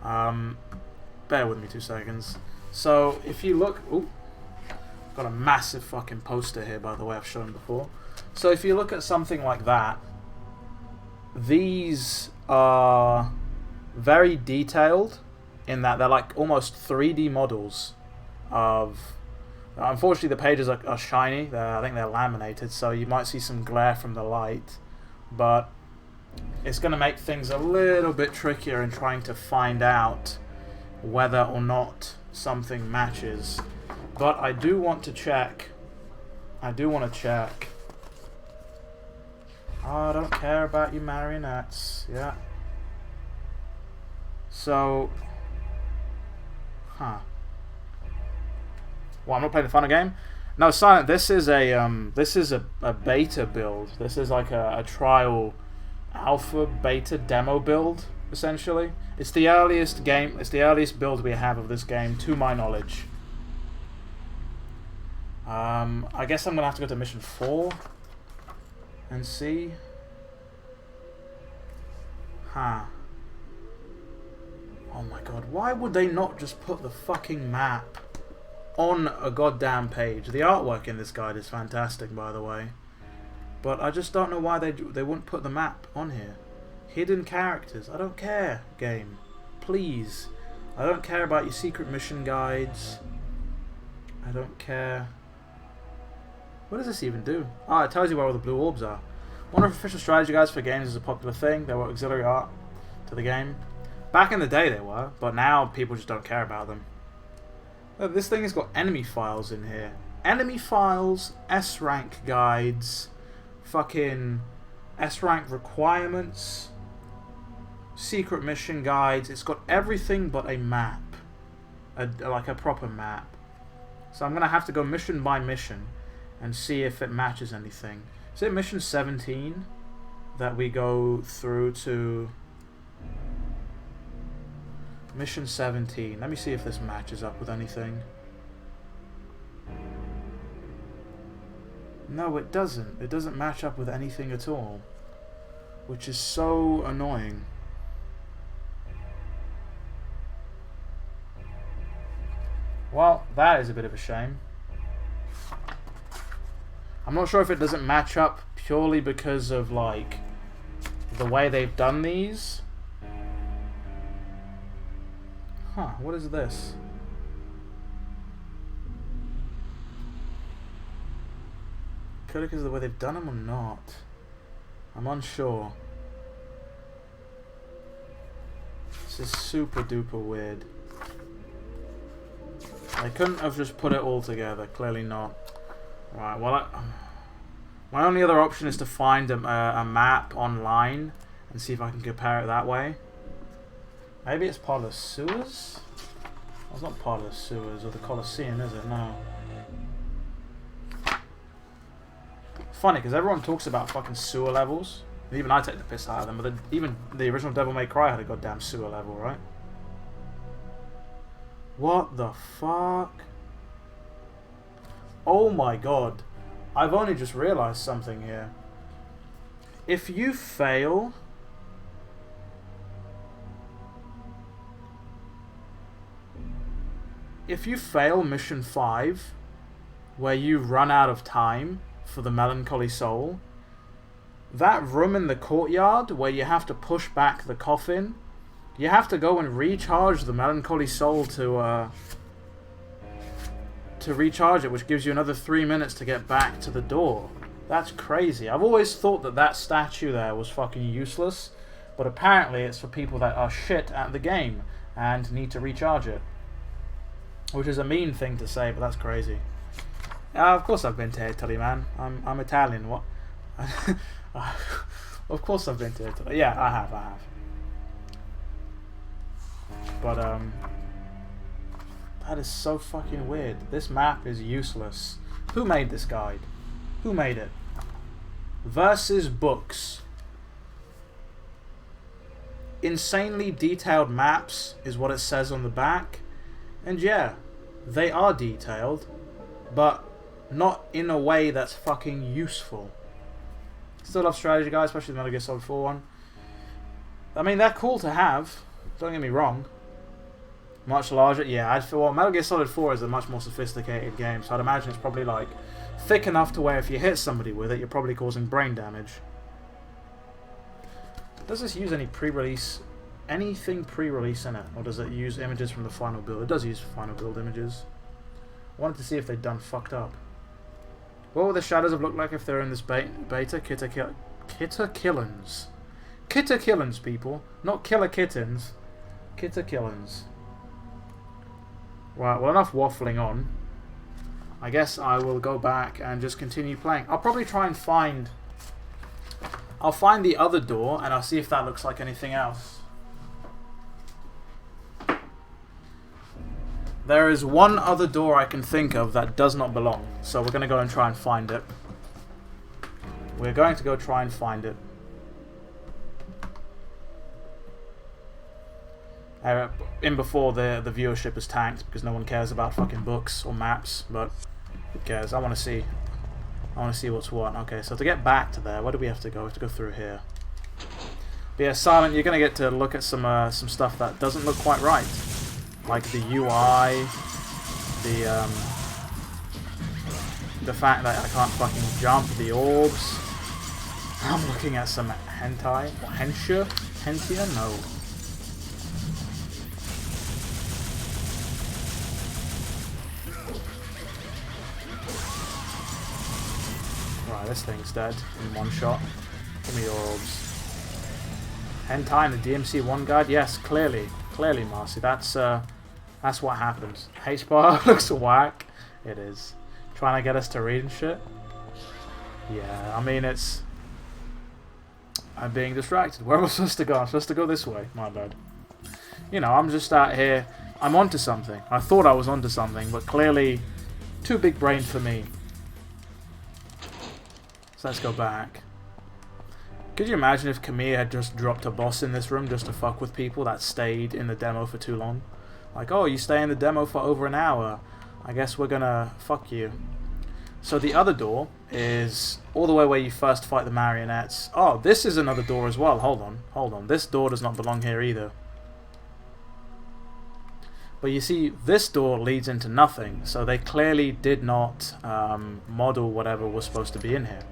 Bear with me 2 seconds. So if you look, ooh, got a massive fucking poster here, by the way, I've shown before. So if you look at something like that, these are very detailed in that they're like almost 3D models of. Unfortunately, the pages are shiny. I think they're laminated, so you might see some glare from the light. But it's going to make things a little bit trickier in trying to find out whether or not something matches. But I do want to check. Oh, I don't care about you marionettes. Yeah. So, well, I'm not playing the final game. No, Silent. This is a beta build. This is like a trial, alpha, beta, demo build. Essentially, it's the earliest game. It's the earliest build we have of this game, to my knowledge. I guess I'm gonna have to go to mission 4 and see. Oh my god, why would they not just put the fucking map on a goddamn page? The artwork in this guide is fantastic, by the way, but I just don't know why they wouldn't put the map on here. Hidden characters, I don't care, game, please. I don't care about your secret mission guides. I don't care. What does this even do? Ah, it tells you where all the blue orbs are. One of official strategy guides for games is a popular thing. They were auxiliary art to the game. Back in the day they were, but now people just don't care about them. This thing has got enemy files in here. Enemy files, S-rank guides, fucking S-rank requirements, secret mission guides. It's got everything but a map. Like a proper map. So I'm going to have to go mission by mission and see if it matches anything. Is it mission 17 that we go through to? Mission 17. Let me see if this matches up with anything. No, it doesn't. It doesn't match up with anything at all, which is so annoying. Well, that is a bit of a shame. I'm not sure if it doesn't match up purely because of like the way they've done these. Huh, what is this? Could it because of the way they've done them or not? I'm unsure. This is super duper weird. They couldn't have just put it all together, clearly not. Right, well, my only other option is to find a map online and see if I can compare it that way. Maybe it's part of the sewers? Well, it's not part of the sewers or the Colosseum, is it? No. Funny, because everyone talks about fucking sewer levels. Even I take the piss out of them, but even the original Devil May Cry had a goddamn sewer level, right? What the fuck? Oh my god. I've only just realised something here. If you fail... If you fail Mission 5, where you run out of time for the Melancholy Soul, that room in the courtyard where you have to push back the coffin, you have to go and recharge the Melancholy Soul to recharge it, which gives you another 3 minutes to get back to the door. That's crazy. I've always thought that that statue there was fucking useless, but apparently it's for people that are shit at the game and need to recharge it. Which is a mean thing to say, but that's crazy. Of course I've been to Italy, man. I'm Italian. What? Of course I've been to Italy. Yeah, I have. But that is so fucking weird. This map is useless. Who made this guide? Who made it? Versus books. Insanely detailed maps is what it says on the back. And yeah, they are detailed, but not in a way that's fucking useful. Still love strategy, guys, especially the Metal Gear Solid 4 one. I mean, they're cool to have, don't get me wrong. Much larger, yeah, I'd feel, well, Metal Gear Solid 4 is a much more sophisticated game, so I'd imagine it's probably like thick enough to where if you hit somebody with it, you're probably causing brain damage. Does this use any pre-release, anything pre-release in it, or does it use images from the final build? It does use final build images. I wanted to see if they'd done fucked up. What would the shadows have looked like if they're in this beta? Kitterkillins. Kitterkillins, people. Not killer kittens. Kitterkillins. Right, well, enough waffling on. I guess I will go back and just continue playing. I'll probably try and find... I'll find the other door and I'll see if that looks like anything else. There is one other door I can think of that does not belong. So we're going to go and try and find it. We're going to go try and find it. In before the viewership is tanked because no one cares about fucking books or maps, but who cares? I want to see what's what. Okay, so to get back to there, where do we have to go? We have to go through here. But yeah, Silent, you're gonna get to look at some stuff that doesn't look quite right, like the UI, the fact that I can't fucking jump, the orbs. I'm looking at some hentai, hentia, no. Right, this thing's dead in one shot. Give me your orbs. Hentai in the DMC1 guide? Yes, clearly, Marcy. That's what happens. H-bar looks whack. It is. Trying to get us to read and shit. Yeah, I mean it's. I'm being distracted. Where am I supposed to go? I'm supposed to go this way. My bad. You know, I'm just out here. I'm onto something. I thought I was onto something, but clearly, too big brain for me. So let's go back. Could you imagine if Kamiya had just dropped a boss in this room just to fuck with people that stayed in the demo for too long? Like, oh, you stay in the demo for over an hour. I guess we're gonna fuck you. So the other door is all the way where you first fight the marionettes. Oh, this is another door as well. Hold on. This door does not belong here either. But you see, this door leads into nothing. So they clearly did not model whatever was supposed to be in here.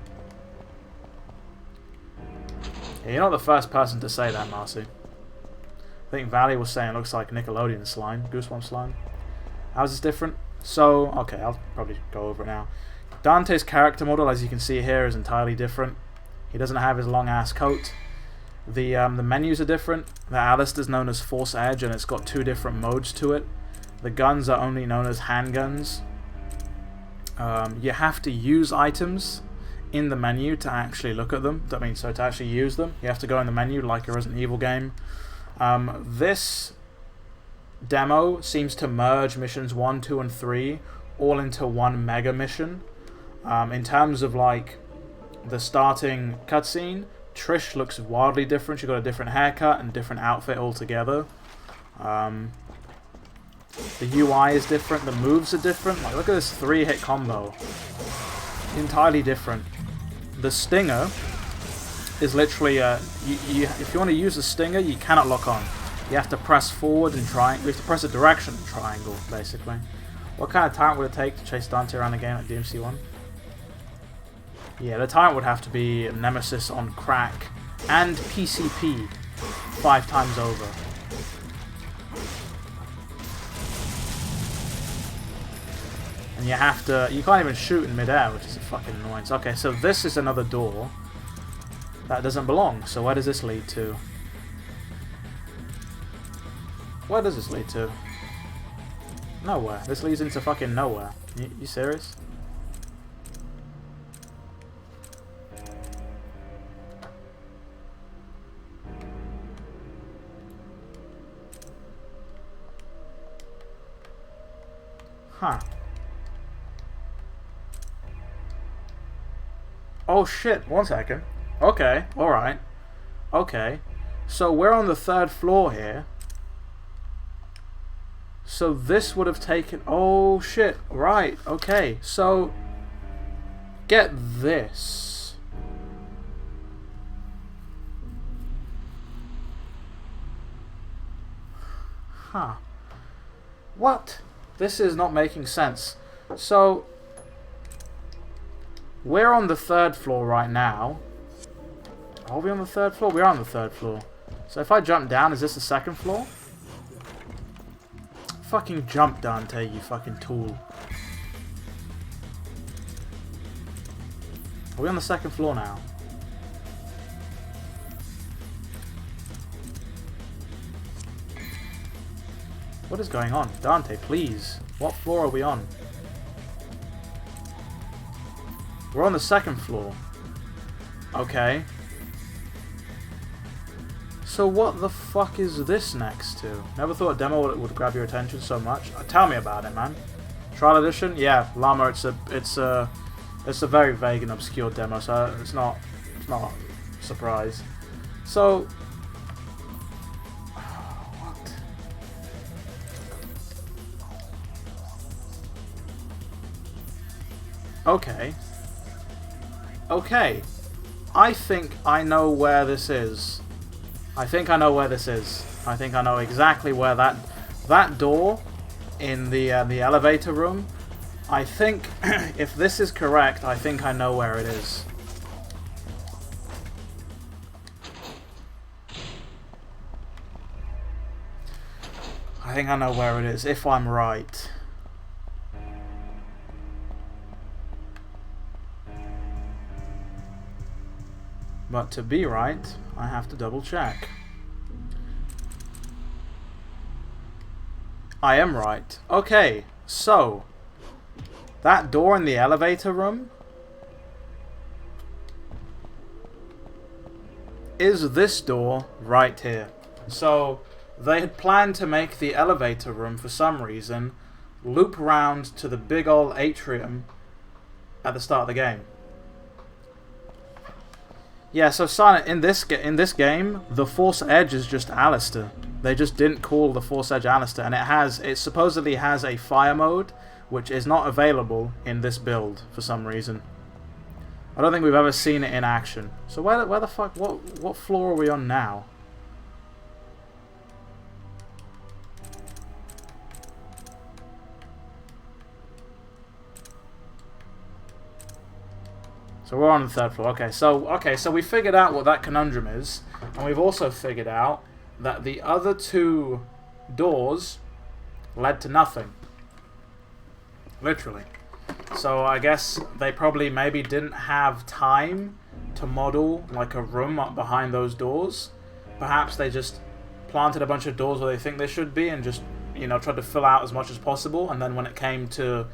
Yeah, you're not the first person to say that, Marcy. I think Valley was saying it looks like Nickelodeon slime, Goosebump slime. How's this different? So, okay, I'll probably go over it now. Dante's character model, as you can see here, is entirely different. He doesn't have his long-ass coat. The menus are different. The Alistair's known as Force Edge, and it's got 2 different modes to it. The guns are only known as handguns. You have to use items in the menu to actually look at them. I mean, so to actually use them, you have to go in the menu like a Resident Evil game. This demo seems to merge missions 1, 2, and 3 all into one mega mission. In terms of like the starting cutscene, Trish looks wildly different. She got a different haircut and different outfit altogether. The UI is different. The moves are different. Like, look at this 3-hit combo. Entirely different. The Stinger is literally if you want to use the Stinger, you cannot lock on. You have to press forward and triangle. You have to press a direction and triangle, basically. What kind of talent would it take to chase Dante around the game at DMC1? Yeah, the talent would have to be Nemesis on crack and PCP 5 times over. And you can't even shoot in midair, which is a fucking annoyance. Okay, so this is another door that doesn't belong. So where does this lead to? Where does this lead to? Nowhere. This leads into fucking nowhere. You serious? Huh. Oh shit, 1 second. Okay, alright. Okay. So we're on the 3rd floor here. So this would have taken... Oh shit, right, okay. So, get this. Huh. What? This is not making sense. So, we're on the 3rd floor right now. Are we on the 3rd floor? We are on the 3rd floor. So if I jump down, is this the 2nd floor? Fucking jump, Dante, you fucking tool. Are we on the 2nd floor now? What is going on? Dante, please. What floor are we on? We're on the 2nd floor. Okay. So what the fuck is this next to? Never thought a demo would grab your attention so much. Tell me about it, man. Trial edition? Yeah, Llama. It's a very vague and obscure demo, so it's not a surprise. So what? Okay. Okay. I think I know where this is. I think I know where this is. I think I know exactly where that door in the elevator room. I think if this is correct, I think I know where it is. I think I know where it is, if I'm right. But to be right, I have to double check. I am right. Okay, so that door in the elevator room is this door right here. So they had planned to make the elevator room for some reason loop round to the big old atrium at the start of the game. Yeah, so Silent, in this game, the Force Edge is just Alistair. They just didn't call the Force Edge Alistair, and it supposedly has a fire mode, which is not available in this build for some reason. I don't think we've ever seen it in action. So where the fuck, what floor are we on now? So we're on the 3rd floor. Okay, so we figured out what that conundrum is, and we've also figured out that the other 2 doors led to nothing. Literally. So I guess they probably maybe didn't have time to model like a room up behind those doors. Perhaps they just planted a bunch of doors where they think they should be and just, you know, tried to fill out as much as possible, and then when it came to,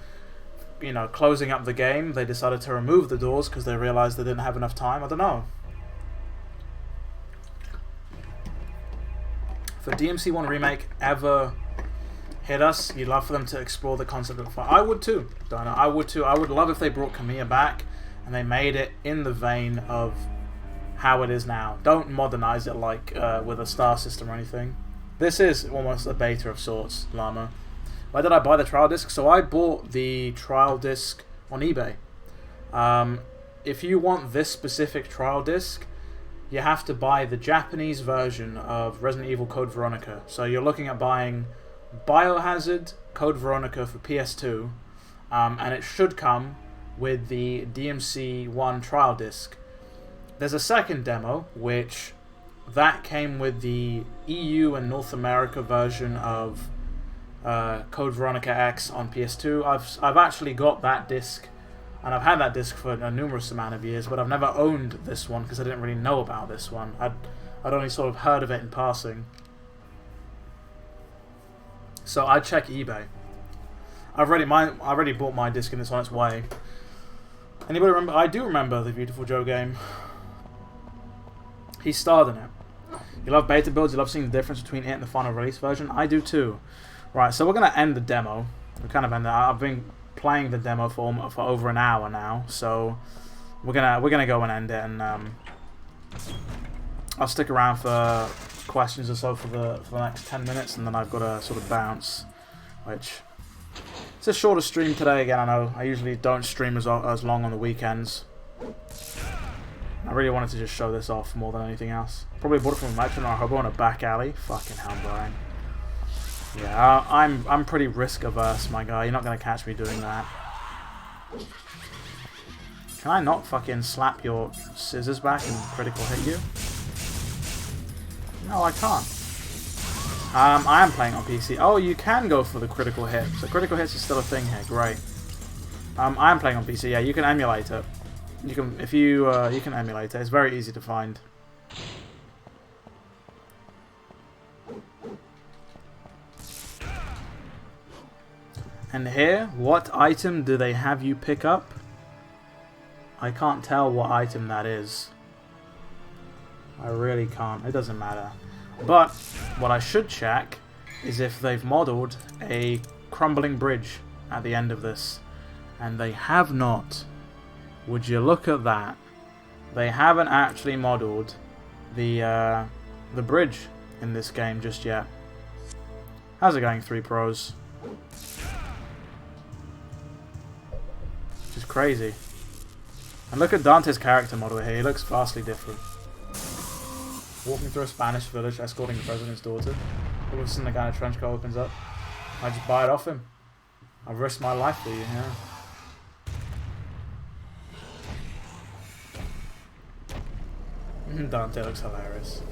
you know, closing up the game, they decided to remove the doors because they realized they didn't have enough time. I don't know. If a DMC1 remake ever hit us, you'd love for them to explore the concept of fire. I would too, Dino. I would too. I would love if they brought Kamiya back and they made it in the vein of how it is now. Don't modernize it like with a star system or anything. This is almost a beta of sorts, Llama. Where did I buy the trial disc? So I bought the trial disc on eBay. If you want this specific trial disc, you have to buy the Japanese version of Resident Evil Code Veronica. So you're looking at buying Biohazard Code Veronica for PS2, and it should come with the DMC1 trial disc. There's a second demo, which that came with the EU and North America version of Code Veronica X on PS2. I've actually got that disc, and I've had that disc for a numerous amount of years, but I've never owned this one because I didn't really know about this one. I'd only sort of heard of it in passing. So I check eBay. I already bought my disc and it's on its way. Anybody remember? I do remember the Beautiful Joe game. He starred in it. You love beta builds, you love seeing the difference between it and the final release version. I do too. Right, so we're gonna end the demo. We kind of end that. I've been playing the demo for over an hour now, so we're gonna go and end it, and I'll stick around for questions or so for the next 10 minutes, and then I've got to sort of bounce. Which it's a shorter stream today. Again, I know I usually don't stream as long on the weekends. I really wanted to just show this off more than anything else. Probably bought it from a merchant or a hobo in a back alley. Fucking hell, Brian. Yeah, I'm pretty risk averse, my guy. You're not gonna catch me doing that. Can I not fucking slap your scissors back and critical hit you? No, I can't. I am playing on PC. Oh, you can go for the critical hit. So critical hits is still a thing here. Great. I am playing on PC. Yeah, you can emulate it. You can you can emulate it. It's very easy to find. And here, what item do they have you pick up? I can't tell what item that is. I really can't. It doesn't matter. But what I should check is if they've modeled a crumbling bridge at the end of this. And they have not. Would you look at that? They haven't actually modeled the bridge in this game just yet. How's it going, 3 pros? Which is crazy. And look at Dante's character model here. He looks vastly different. Walking through a Spanish village, escorting the president's daughter. All of a sudden, the guy in a trench coat opens up. I just buy it off him. I've risked my life for you, yeah. Dante looks hilarious.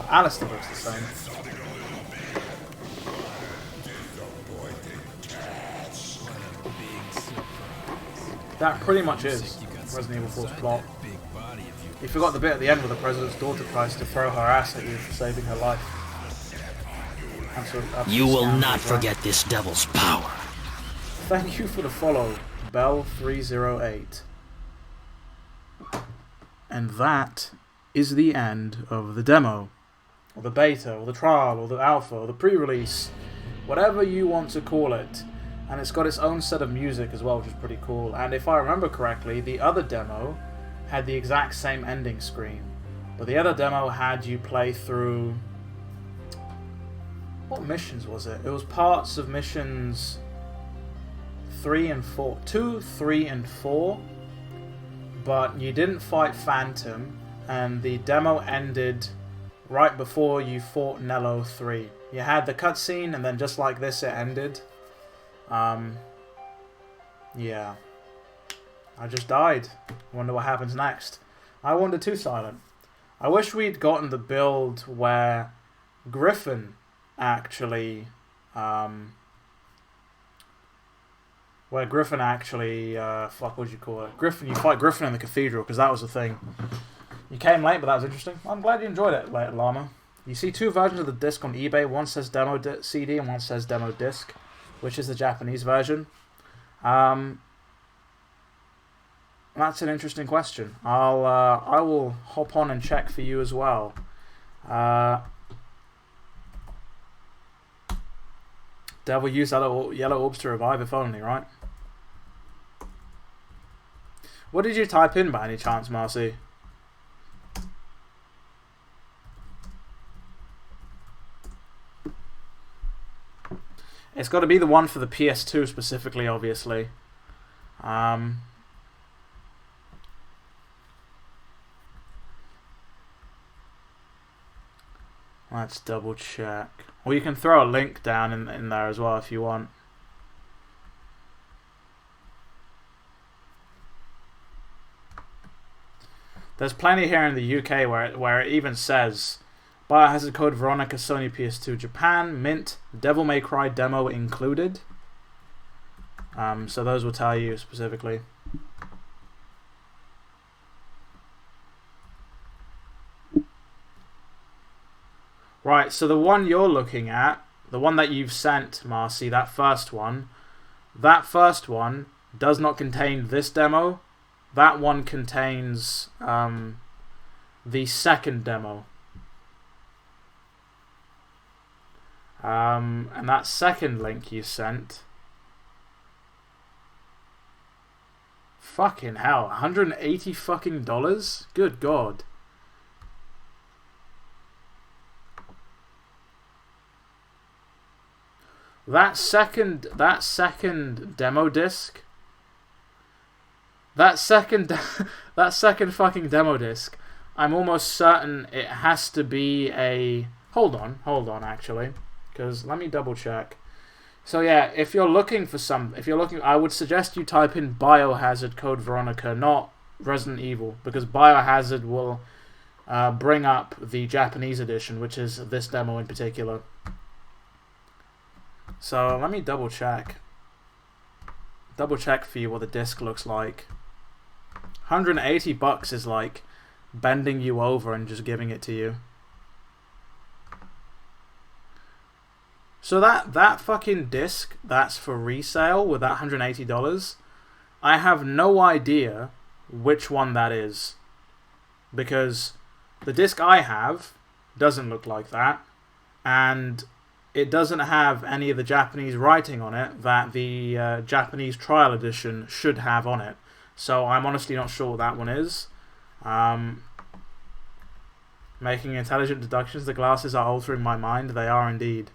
Alistair looks the same. That pretty much is Resident Evil 4's plot. You forgot the bit at the end where the president's daughter tries to throw her ass at you for saving her life. Absolute you will not forget this devil's power. Thank you for the follow, Bell308. And that is the end of the demo, or the beta, or the trial, or the alpha, or the pre-release, whatever you want to call it. And it's got its own set of music as well, which is pretty cool. And if I remember correctly, the other demo had the exact same ending screen. But the other demo had you play through... What missions was it? It was parts of missions 3 and 4. 2, 3, and 4. But you didn't fight Phantom. And the demo ended right before you fought Nello 3. You had the cutscene, and then just like this, it ended. Yeah. I just died. Wonder what happens next. I wonder too, Silent. I wish we'd gotten the build where Griffin actually, fuck, what would you call it? Griffin, you fight Griffin in the cathedral, because that was the thing. You came late, but that was interesting. Well, I'm glad you enjoyed it, Llama. You see 2 versions of the disc on eBay. One says demo CD and one says demo disc, which is the Japanese version. That's an interesting question. I will hop on and check for you as well. Devil used yellow orbs to revive, if only, right? What did you type in by any chance, Marcy? It's got to be the one for the PS2 specifically, obviously. Let's double check. Or you can throw a link down in there as well if you want. There's plenty here in the UK where it even says Biohazard Code Veronica Sony PS2 Japan Mint DevilNeverCry demo included. So those will tell you specifically. Right, so the one you're looking at, the one that you've sent, Marcy, that first one does not contain this demo. That one contains the second demo. And that second link you sent, fucking hell, $180 fucking dollars? Good God. That second demo disc, that second fucking demo disc, I'm almost certain it has to be a... Hold on, actually, because let me double check. So yeah, if you're looking for I would suggest you type in Biohazard Code Veronica, not Resident Evil, because Biohazard will bring up the Japanese edition, which is this demo in particular. So let me double check for you what the disc looks like. $180 is like bending you over and just giving it to you. So that fucking disc that's for resale with that $180, I have no idea which one that is, because the disc I have doesn't look like that, and it doesn't have any of the Japanese writing on it that the Japanese trial edition should have on it. So I'm honestly not sure what that one is. Making intelligent deductions, the glasses are altering my mind. They are indeed.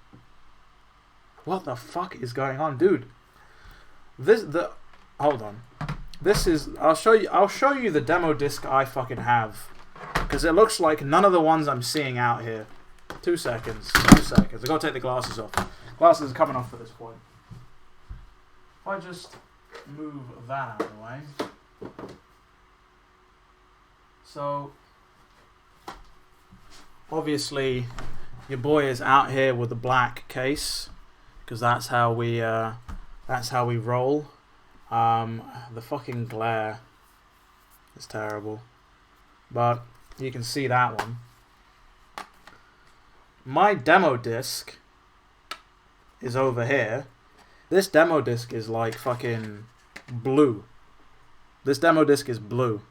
What the fuck is going on, dude? Hold on. This is... I'll show you the demo disc I fucking have, because it looks like none of the ones I'm seeing out here. 2 seconds. I gotta take the glasses off. Glasses are coming off at this point. If I just move that out of the way. So, obviously, your boy is out here with the black case, because that's how we roll. The fucking glare is terrible, but you can see that one. My demo disc is over here. This demo disc is like fucking blue. This demo disc is blue.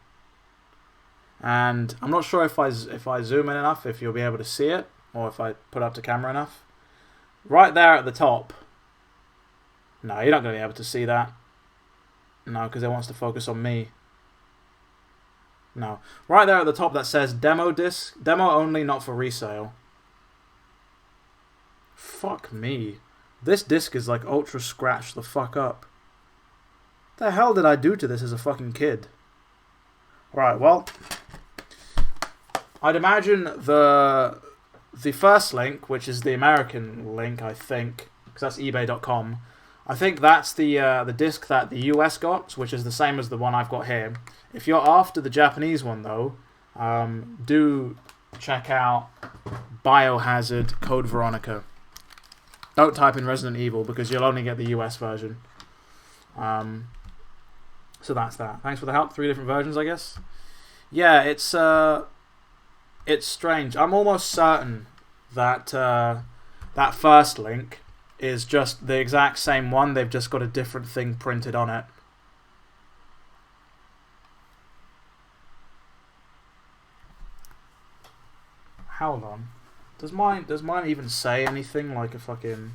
And I'm not sure if I zoom in enough, if you'll be able to see it, or if I put up the camera enough. Right there at the top. No, you're not going to be able to see that. No, because it wants to focus on me. No. Right there at the top that says demo disc. Demo only, not for resale. Fuck me. This disc is like ultra scratched the fuck up. What the hell did I do to this as a fucking kid? Right, well, I'd imagine the first link, which is the American link, I think, because that's eBay.com. I think that's the disc that the US got, which is the same as the one I've got here. If you're after the Japanese one, though, do check out Biohazard Code Veronica. Don't type in Resident Evil, because you'll only get the US version. So that's that. Thanks for the help. 3 different versions, I guess. Yeah, it's strange. I'm almost certain that that first link is just the exact same one. They've just got a different thing printed on it. Hold on. Does mine even say anything like a fucking...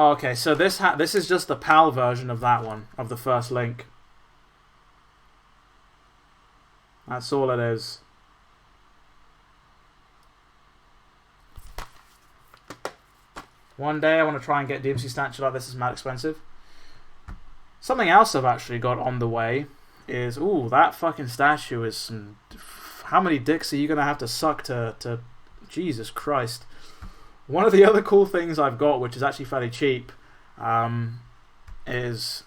Oh, okay, so this is just the PAL version of that one, of the first link. That's all it is. One day I want to try and get DMC statue like this. Is mad expensive. Something else I've actually got on the way is, ooh, that fucking statue is some... How many dicks are you going to have to suck to... Jesus Christ. One of the other cool things I've got, which is actually fairly cheap, is...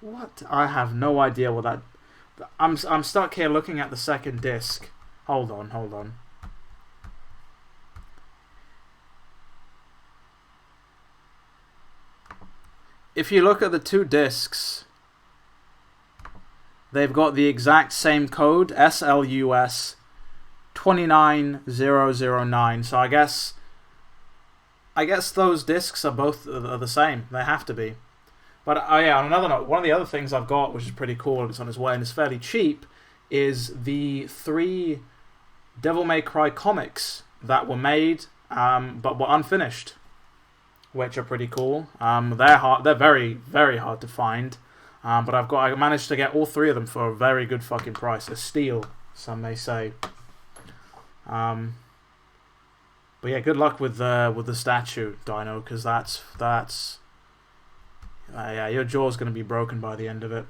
What? I have no idea what that... I'm stuck here looking at the second disc. Hold on. If you look at the two discs, they've got the exact same code, SLUS 29009. So I guess those discs are both the same. They have to be. But yeah, on another note, one of the other things I've got, which is pretty cool, it's on its way and it's fairly cheap, is the 3 Devil May Cry comics that were made but were unfinished, which are pretty cool. They're very, very hard to find. But I managed to get all 3 of them for a very good fucking price. A steal, some may say. But yeah, good luck with the statue, Dino, because that's yeah, your jaw's gonna be broken by the end of it.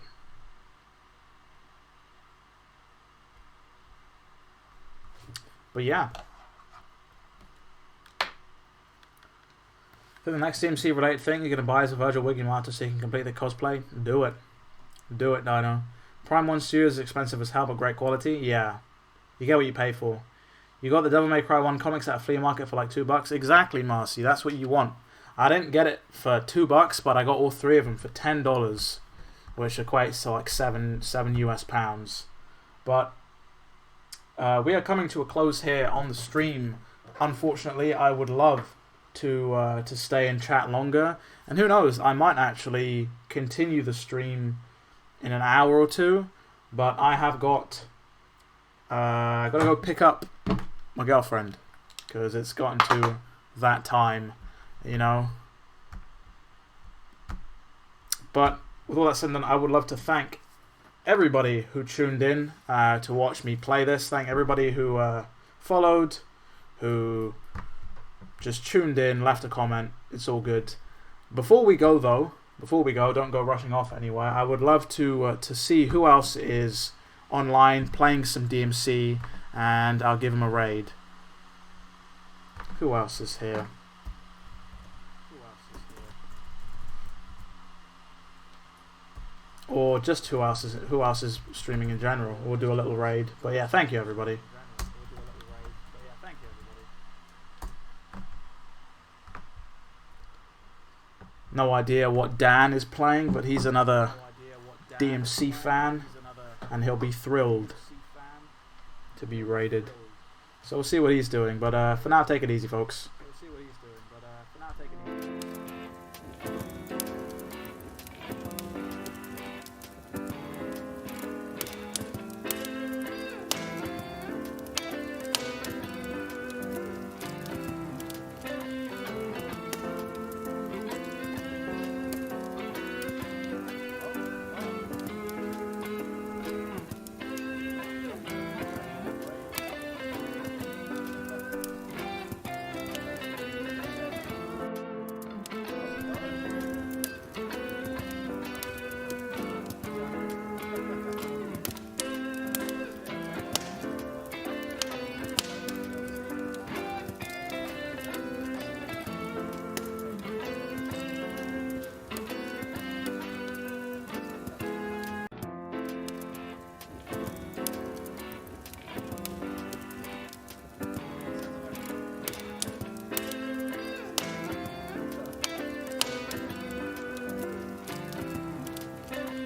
But yeah. I think the next DMC related thing you're going to buy is a Virgil Wiggy Martyr so you can complete the cosplay. Do it. Do it, Dino. Prime 1 Studio is expensive as hell, but great quality. Yeah. You get what you pay for. You got the Devil May Cry 1 comics at a flea market for like $2. Exactly, Marcy. That's what you want. I didn't get it for $2, but I got all 3 of them for $10, which equates to like 7 US pounds. But we are coming to a close here on the stream. Unfortunately, I would love to stay and chat longer, and who knows, I might actually continue the stream in an hour or two, but I have got I gotta go pick up my girlfriend because it's gotten to that time, you know. But with all that said and done, I would love to thank everybody who tuned in to watch me play this. Thank everybody who followed, who just tuned in, left a comment. It's all good. Before we go, don't go rushing off anywhere. I would love to see who else is online playing some DMC, and I'll give them a raid. Who else is here? Or just who else is streaming in general. We'll do a little raid. But yeah, thank you everybody. No idea what Dan is playing, but he's another DMC fan, and he'll be thrilled to be raided. So we'll see what he's doing. But for now, take it easy, folks.